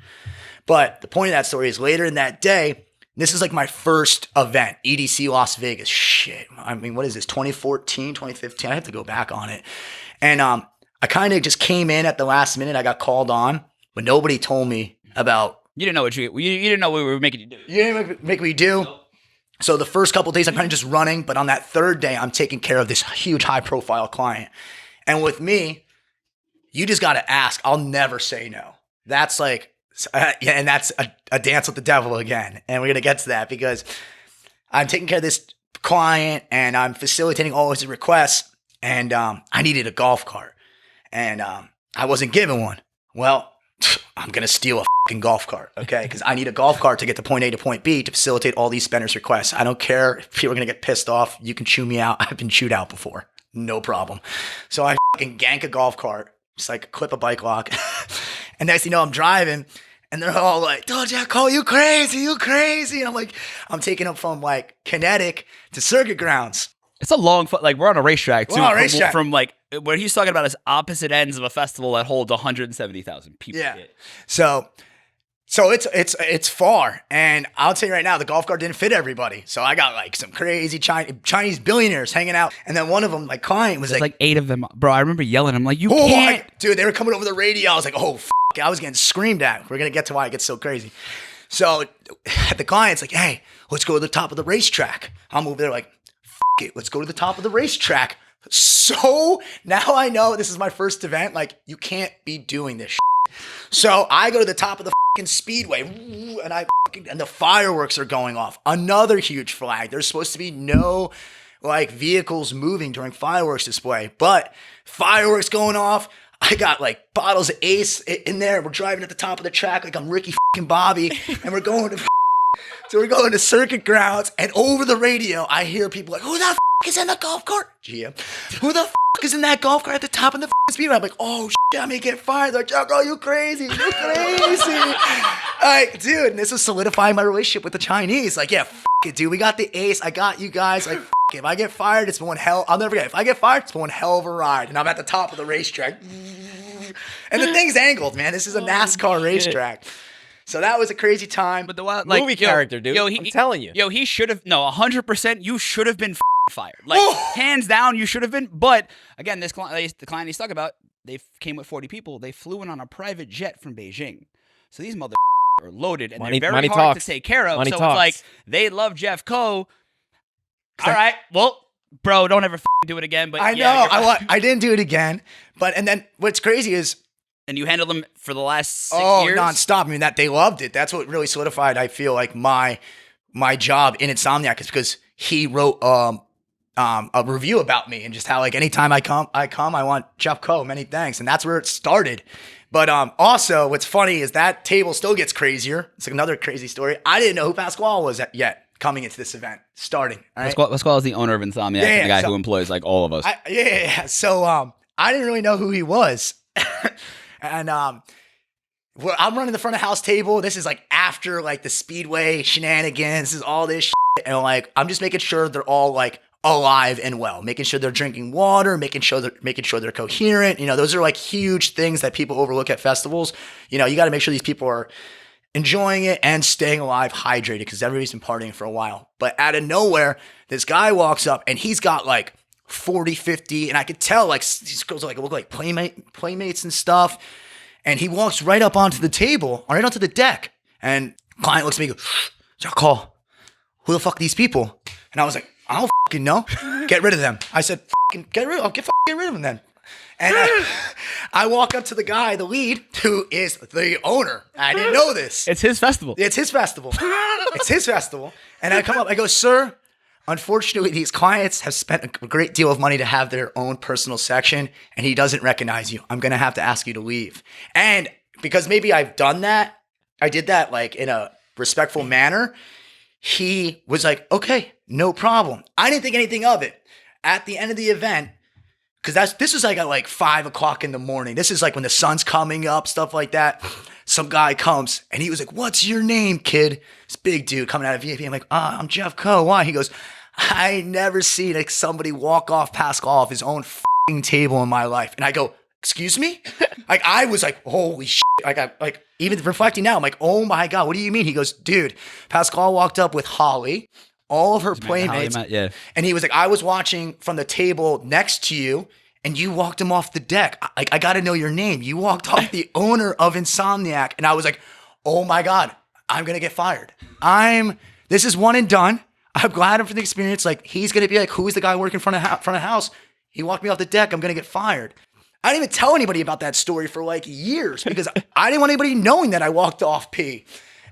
But the point of that story is later in that day, this is like my first event, EDC Las Vegas. Shit. I mean, what is this? 2014, 2015? I have to go back on it. And I kind of just came in at the last minute. I got called on, but nobody told me about. You didn't know you didn't know what we were making you do. You didn't make me do. Nope. So the first couple of days I'm kind of just running, but on that third day I'm taking care of this huge high profile client. And with me, you just got to ask. I'll never say no. That's like, and that's a dance with the devil again. And we're going to get to that because I'm taking care of this client and I'm facilitating all his requests. And I needed a golf cart and I wasn't given one. Well, I'm going to steal a fucking golf cart, okay? Because I need a golf cart to get to point A to point B to facilitate all these spenders' requests. I don't care if people are going to get pissed off. You can chew me out. I've been chewed out before. No problem. So I fucking gank a golf cart, just like clip a bike lock. And next thing you know, I'm driving and they're all like, oh, Jeff Coe, you crazy. And I'm like, I'm taking them from like kinetic to circuit grounds. It's a long, like we're on a racetrack too. We're on a racetrack. From like what he's talking about is opposite ends of a festival that holds 170,000 people. Yeah. So it's far, and I'll tell you right now, the golf cart didn't fit everybody. So I got like some crazy Chinese billionaires hanging out, and then one of them, my client, was like 8 of them, bro. I remember yelling. I'm like, you can't, dude. They were coming over the radio. I was like, oh, I was getting screamed at. We're gonna get to why it gets so crazy. So the client's like, hey, let's go to the top of the racetrack. I'm over there like, it, let's go to the top of the racetrack. So now I know this is my first event. Like, you can't be doing this shit. So I go to the top of the fucking speedway and the fireworks are going off. Another huge flag. There's supposed to be no like vehicles moving during fireworks display, but fireworks going off. I got like bottles of Ace in there. We're driving at the top of the track like I'm Ricky fucking Bobby, and we're going to circuit grounds, and over the radio I hear people like, who the is in the golf cart? GM. Who the f is in that golf cart at the top of the speedway? I'm like, oh shit, I may get fired. They're like, Jeff, you crazy. You're crazy. Like, dude, and this was solidifying my relationship with the Chinese. Like, yeah, f it, dude. We got the ace. I got you guys. Like, f it. If I get fired, it's one hell. I'll never forget. If I get fired, it's one hell of a ride. And I'm at the top of the racetrack. And the thing's angled, man. This is a NASCAR racetrack. So that was a crazy time. But the wild, Movie character, dude. I'm telling you. Yo, he should have, no, 100%, you should have been fired. Like, hands down, you should have been. But, again, the client he's talking about, they came with 40 people. They flew in on a private jet from Beijing. So these mother are loaded, and they're very hard to take care of. Money so talks. it's like, they love Jeff Coe. All right, well, bro, don't ever do it again. But I yeah, know. I didn't do it again. But, and then what's crazy is, and you handled them for the last 6 years? nonstop. I mean, that they loved it. That's what really solidified, I feel like, my job in Insomniac is because he wrote a review about me and just how, like, anytime I come, I want Jeff Coe, many thanks. And that's where it started. But also, what's funny is that table still gets crazier. It's like another crazy story. I didn't know who Pasquale was yet coming into this event, starting. All right? Pasquale is the owner of Insomniac, and the guy who employs, like, all of us. So I didn't really know who he was. And well, I'm running the front of house table. This is like after like the speedway shenanigans. This is all this shit. And like, I'm just making sure they're all like alive and well, making sure they're drinking water, making sure they're coherent. You know, those are like huge things that people overlook at festivals. You know, you got to make sure these people are enjoying it and staying alive, hydrated, because everybody's been partying for a while. But out of nowhere, this guy walks up and he's got like 40, 50, and I could tell like these girls look like playmates and stuff. And he walks right up onto the table, right onto the deck. And client looks at me and goes, Jeff Coe, who the fuck are these people? And I was like, I don't fucking know. Get rid of them. I said, fucking get rid of them then. And I walk up to the guy, the lead, who is the owner. I didn't know this. It's his festival. It's his festival. And I come up, I go, sir, unfortunately, these clients have spent a great deal of money to have their own personal section, and he doesn't recognize you. I'm going to have to ask you to leave. And because maybe I've done that, I did that like in a respectful manner, he was like, okay, no problem. I didn't think anything of it. At the end of the event, because this was like at like 5 o'clock in the morning. This is like when the sun's coming up, stuff like that. Some guy comes and he was like, what's your name, kid? This big dude coming out of VIP. I'm like, I'm Jeff Coe. Why? He goes, I never seen like somebody walk off Pasquale off his own f***ing table in my life. And I go, excuse me? Like, I was like, holy shit. Like even reflecting now, I'm like, oh my God, what do you mean? He goes, dude, Pasquale walked up with Holly, all of her playmates. Yeah. And he was like, I was watching from the table next to you, and you walked him off the deck. I got to know your name. You walked off the owner of Insomniac. And I was like, oh my God, I'm going to get fired. This is one and done. I'm glad for the experience. Like, he's going to be like, who's the guy working front of house? He walked me off the deck. I'm going to get fired. I didn't even tell anybody about that story for like years because I didn't want anybody knowing that I walked off P.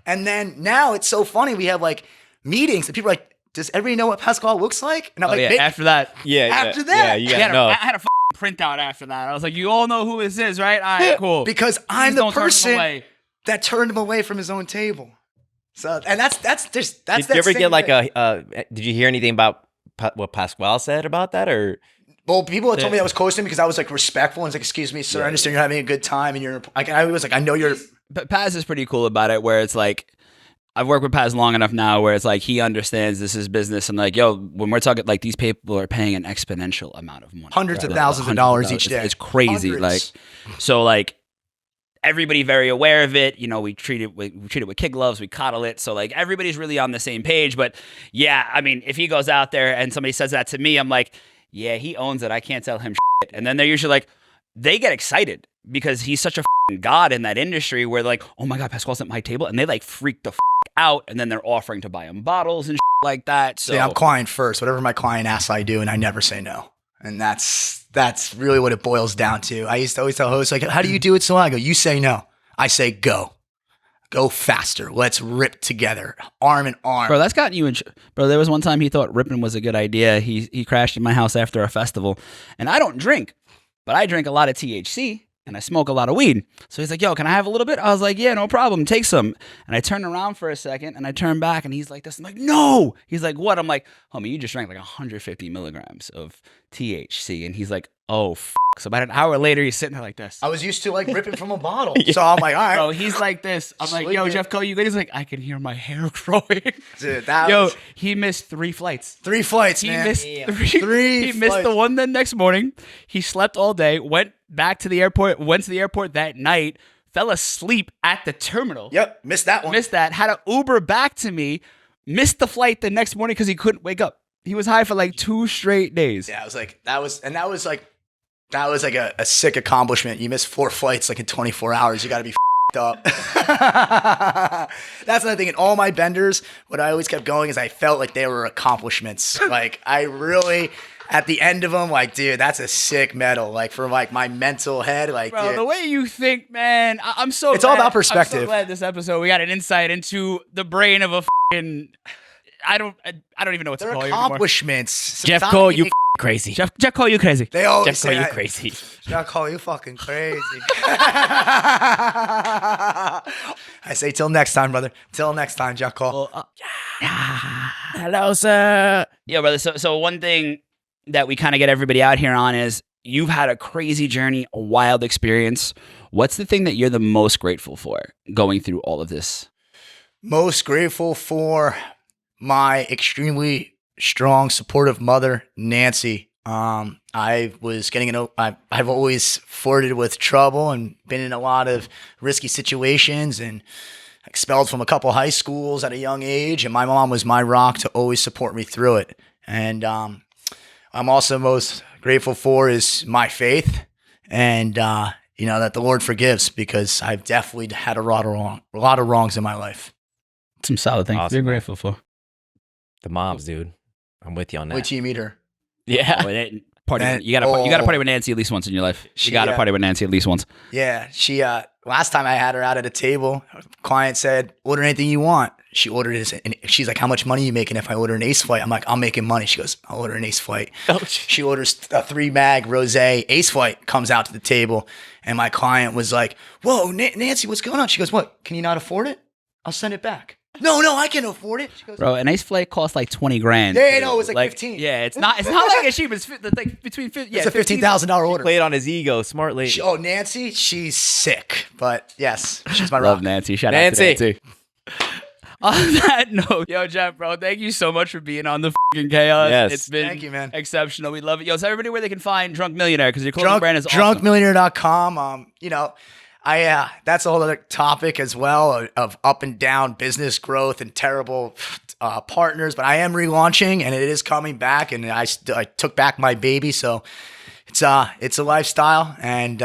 And then now it's so funny. We have like meetings and people are like, does everybody know what Pasquale looks like? And I'm like, after that. Yeah, you gotta know. I had a printout after that. I was like, you all know who this is, right? All right, cool. Because I'm the person that turned him away from his own table. So, and that's Did you ever get like did you hear anything about what Pasquale said about that, or? Well, people had told me that was close to him because I was like respectful and was like, excuse me, sir, I understand you're having a good time and you're, I was like, I know you're. But Paz is pretty cool about it, where it's like, I've worked with Paz long enough now where it's like he understands this is business. I'm like, yo, when we're talking, like, these people are paying an exponential amount of money. Hundreds of thousands of dollars each day. It's crazy. Hundreds. Like, so like everybody very aware of it. You know, we treat it with kid gloves, we coddle it. So like everybody's really on the same page. But yeah, I mean, if he goes out there and somebody says that to me, I'm like, yeah, he owns it. I can't tell him shit. And then they're usually like, they get excited because he's such a god in that industry where like, oh my God, Pasquale's at my table. And they like freak the out, and then they're offering to buy him bottles and like that. So yeah, I'm client first. Whatever my client asks, I do, and I never say no. And that's really what it boils down to. I used to always tell hosts, like, how do you do it so well? I go, you say no. I say go. Go faster. Let's rip together, arm in arm. Bro, that's gotten you in. Bro, there was one time he thought ripping was a good idea. He crashed in my house after a festival, and I don't drink, but I drink a lot of THC. and I smoke a lot of weed. So he's like, yo, can I have a little bit? I was like, yeah, no problem. Take some. And I turned around for a second and I turned back and he's like this. I'm like, no. He's like, what? I'm like, homie, you just drank like 150 milligrams of THC. And he's like, oh, So about an hour later, he's sitting there like this. I was used to like ripping from a bottle. So I'm like, all right. Bro, he's like this. I'm like, yo, Jeff Coe, you good? He's like, I can hear my hair growing. Dude, He missed 3 flights. 3 flights, He man. missed Three He missed the one the next morning. He slept all day, went back to the airport, went to the airport that night, fell asleep at the terminal. Yep, missed that one. Missed that. Had to Uber back to me. Missed the flight the next morning because he couldn't wake up. He was high for like 2 straight days. Yeah, I was like, that was like a sick accomplishment. You missed 4 flights like in 24 hours. You got to be up. That's another thing. In all my benders, what I always kept going is I felt like they were accomplishments. Like I really, at the end of them, like, dude, that's a sick medal. Like for like my mental head, like, Bro, dude. the way you think, man, I'm so It's glad, all about perspective. I'm so glad this episode we got an insight into the brain of a fucking. I don't even know what to They're call you anymore. accomplishments. Jeff Sometimes Coe, you crazy. Jeff Coe, you crazy. They always Jeff Coe, say you that. crazy. Jeff Coe, you fucking crazy. I say till next time, brother. Till next time, Jeff Coe. Well, Hello, sir. Yeah, brother. So one thing that we kind of get everybody out here on is you've had a crazy journey, a wild experience. What's the thing that you're the most grateful for going through all of this? Most grateful for my extremely strong, supportive mother, Nancy. I was I've always flirted with trouble and been in a lot of risky situations and expelled from a couple high schools at a young age. And my mom was my rock to always support me through it. And I'm also most grateful for is my faith and, that the Lord forgives because I've definitely had a lot of wrongs in my life. Some solid things Awesome, you're man. grateful for. The moms, dude. I'm with you on that. Wait till you meet her. Yeah. Oh, you gotta party with Nancy at least once in your life. You gotta party with Nancy at least once. Yeah, she last time I had her out at a table, a client said, "Order anything you want." She ordered this, and she's like, "How much money are you making if I order an Ace Flight?" I'm like, "I'm making money." She goes, "I'll order an Ace Flight." She orders a 3-mag rosé Ace Flight, comes out to the table, and my client was like, "Whoa, Nancy, what's going on?" She goes, "What? Can you not afford it? I'll send it back." No, I can afford it. She goes, Bro, an Ace Flight costs like 20 grand. Yeah, no, it was like 15. Yeah, it's not like as cheap as like between 50. it's a $15,000 order. Played on his ego. Smart lady. Nancy, she's sick, but yes, she's my Love rock. Nancy. Shout out Nancy. to Nancy. on that note, yo, Jeff, bro, thank you so much for being on the fucking chaos. Yes. It's been Thank you, man. exceptional. We love it. Yo, tell everybody where they can find Drunk Millionaire because your clothing brand is awesome. Drunkmillionaire.com. That's a whole other topic as well of up and down business growth and terrible partners. But I am relaunching and it is coming back. And I took back my baby, so it's a lifestyle, and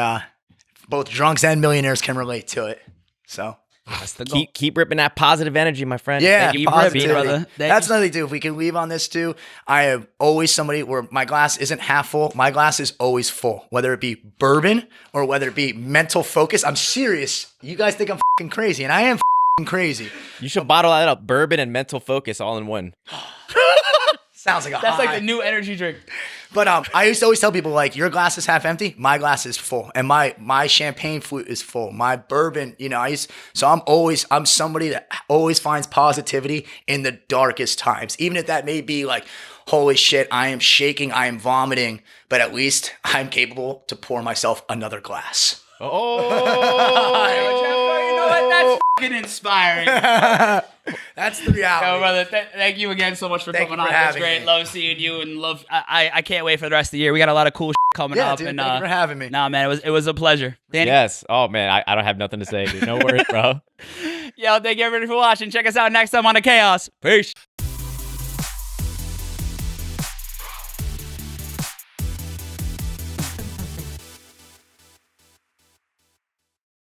both drunks and millionaires can relate to it. So That's the goal. Keep ripping that positive energy, my friend. yeah, Thank you for positivity. being, brother. Thank That's you. another thing too. If we can leave on this too, I am always somebody where my glass isn't half full. My glass is always full, whether it be bourbon or whether it be mental focus. I'm serious. You guys think I'm fucking crazy, and I am fucking crazy. You should bottle that up. Bourbon and mental focus all in one. Sounds like a That's high. like the new energy drink. But I used to always tell people, like, your glass is half empty, my glass is full, and my champagne flute is full. My bourbon, I'm somebody that always finds positivity in the darkest times, even if that may be like, holy shit, I am shaking, I am vomiting, but at least I'm capable to pour myself another glass. Oh. You know what? That's fucking inspiring. That's the reality. Yo, brother, thank you again so much for Thank coming you for on. It's having great. me. Love seeing you and I can't wait for the rest of the year. We got a lot of cool coming Yeah, up. dude, and thank you for having me. Nah, man, it was a pleasure. Danny? Yes. Oh, man. I don't have nothing to say, dude. No worries, bro. Yo, thank you everybody for watching. Check us out next time on The Chaos. Peace.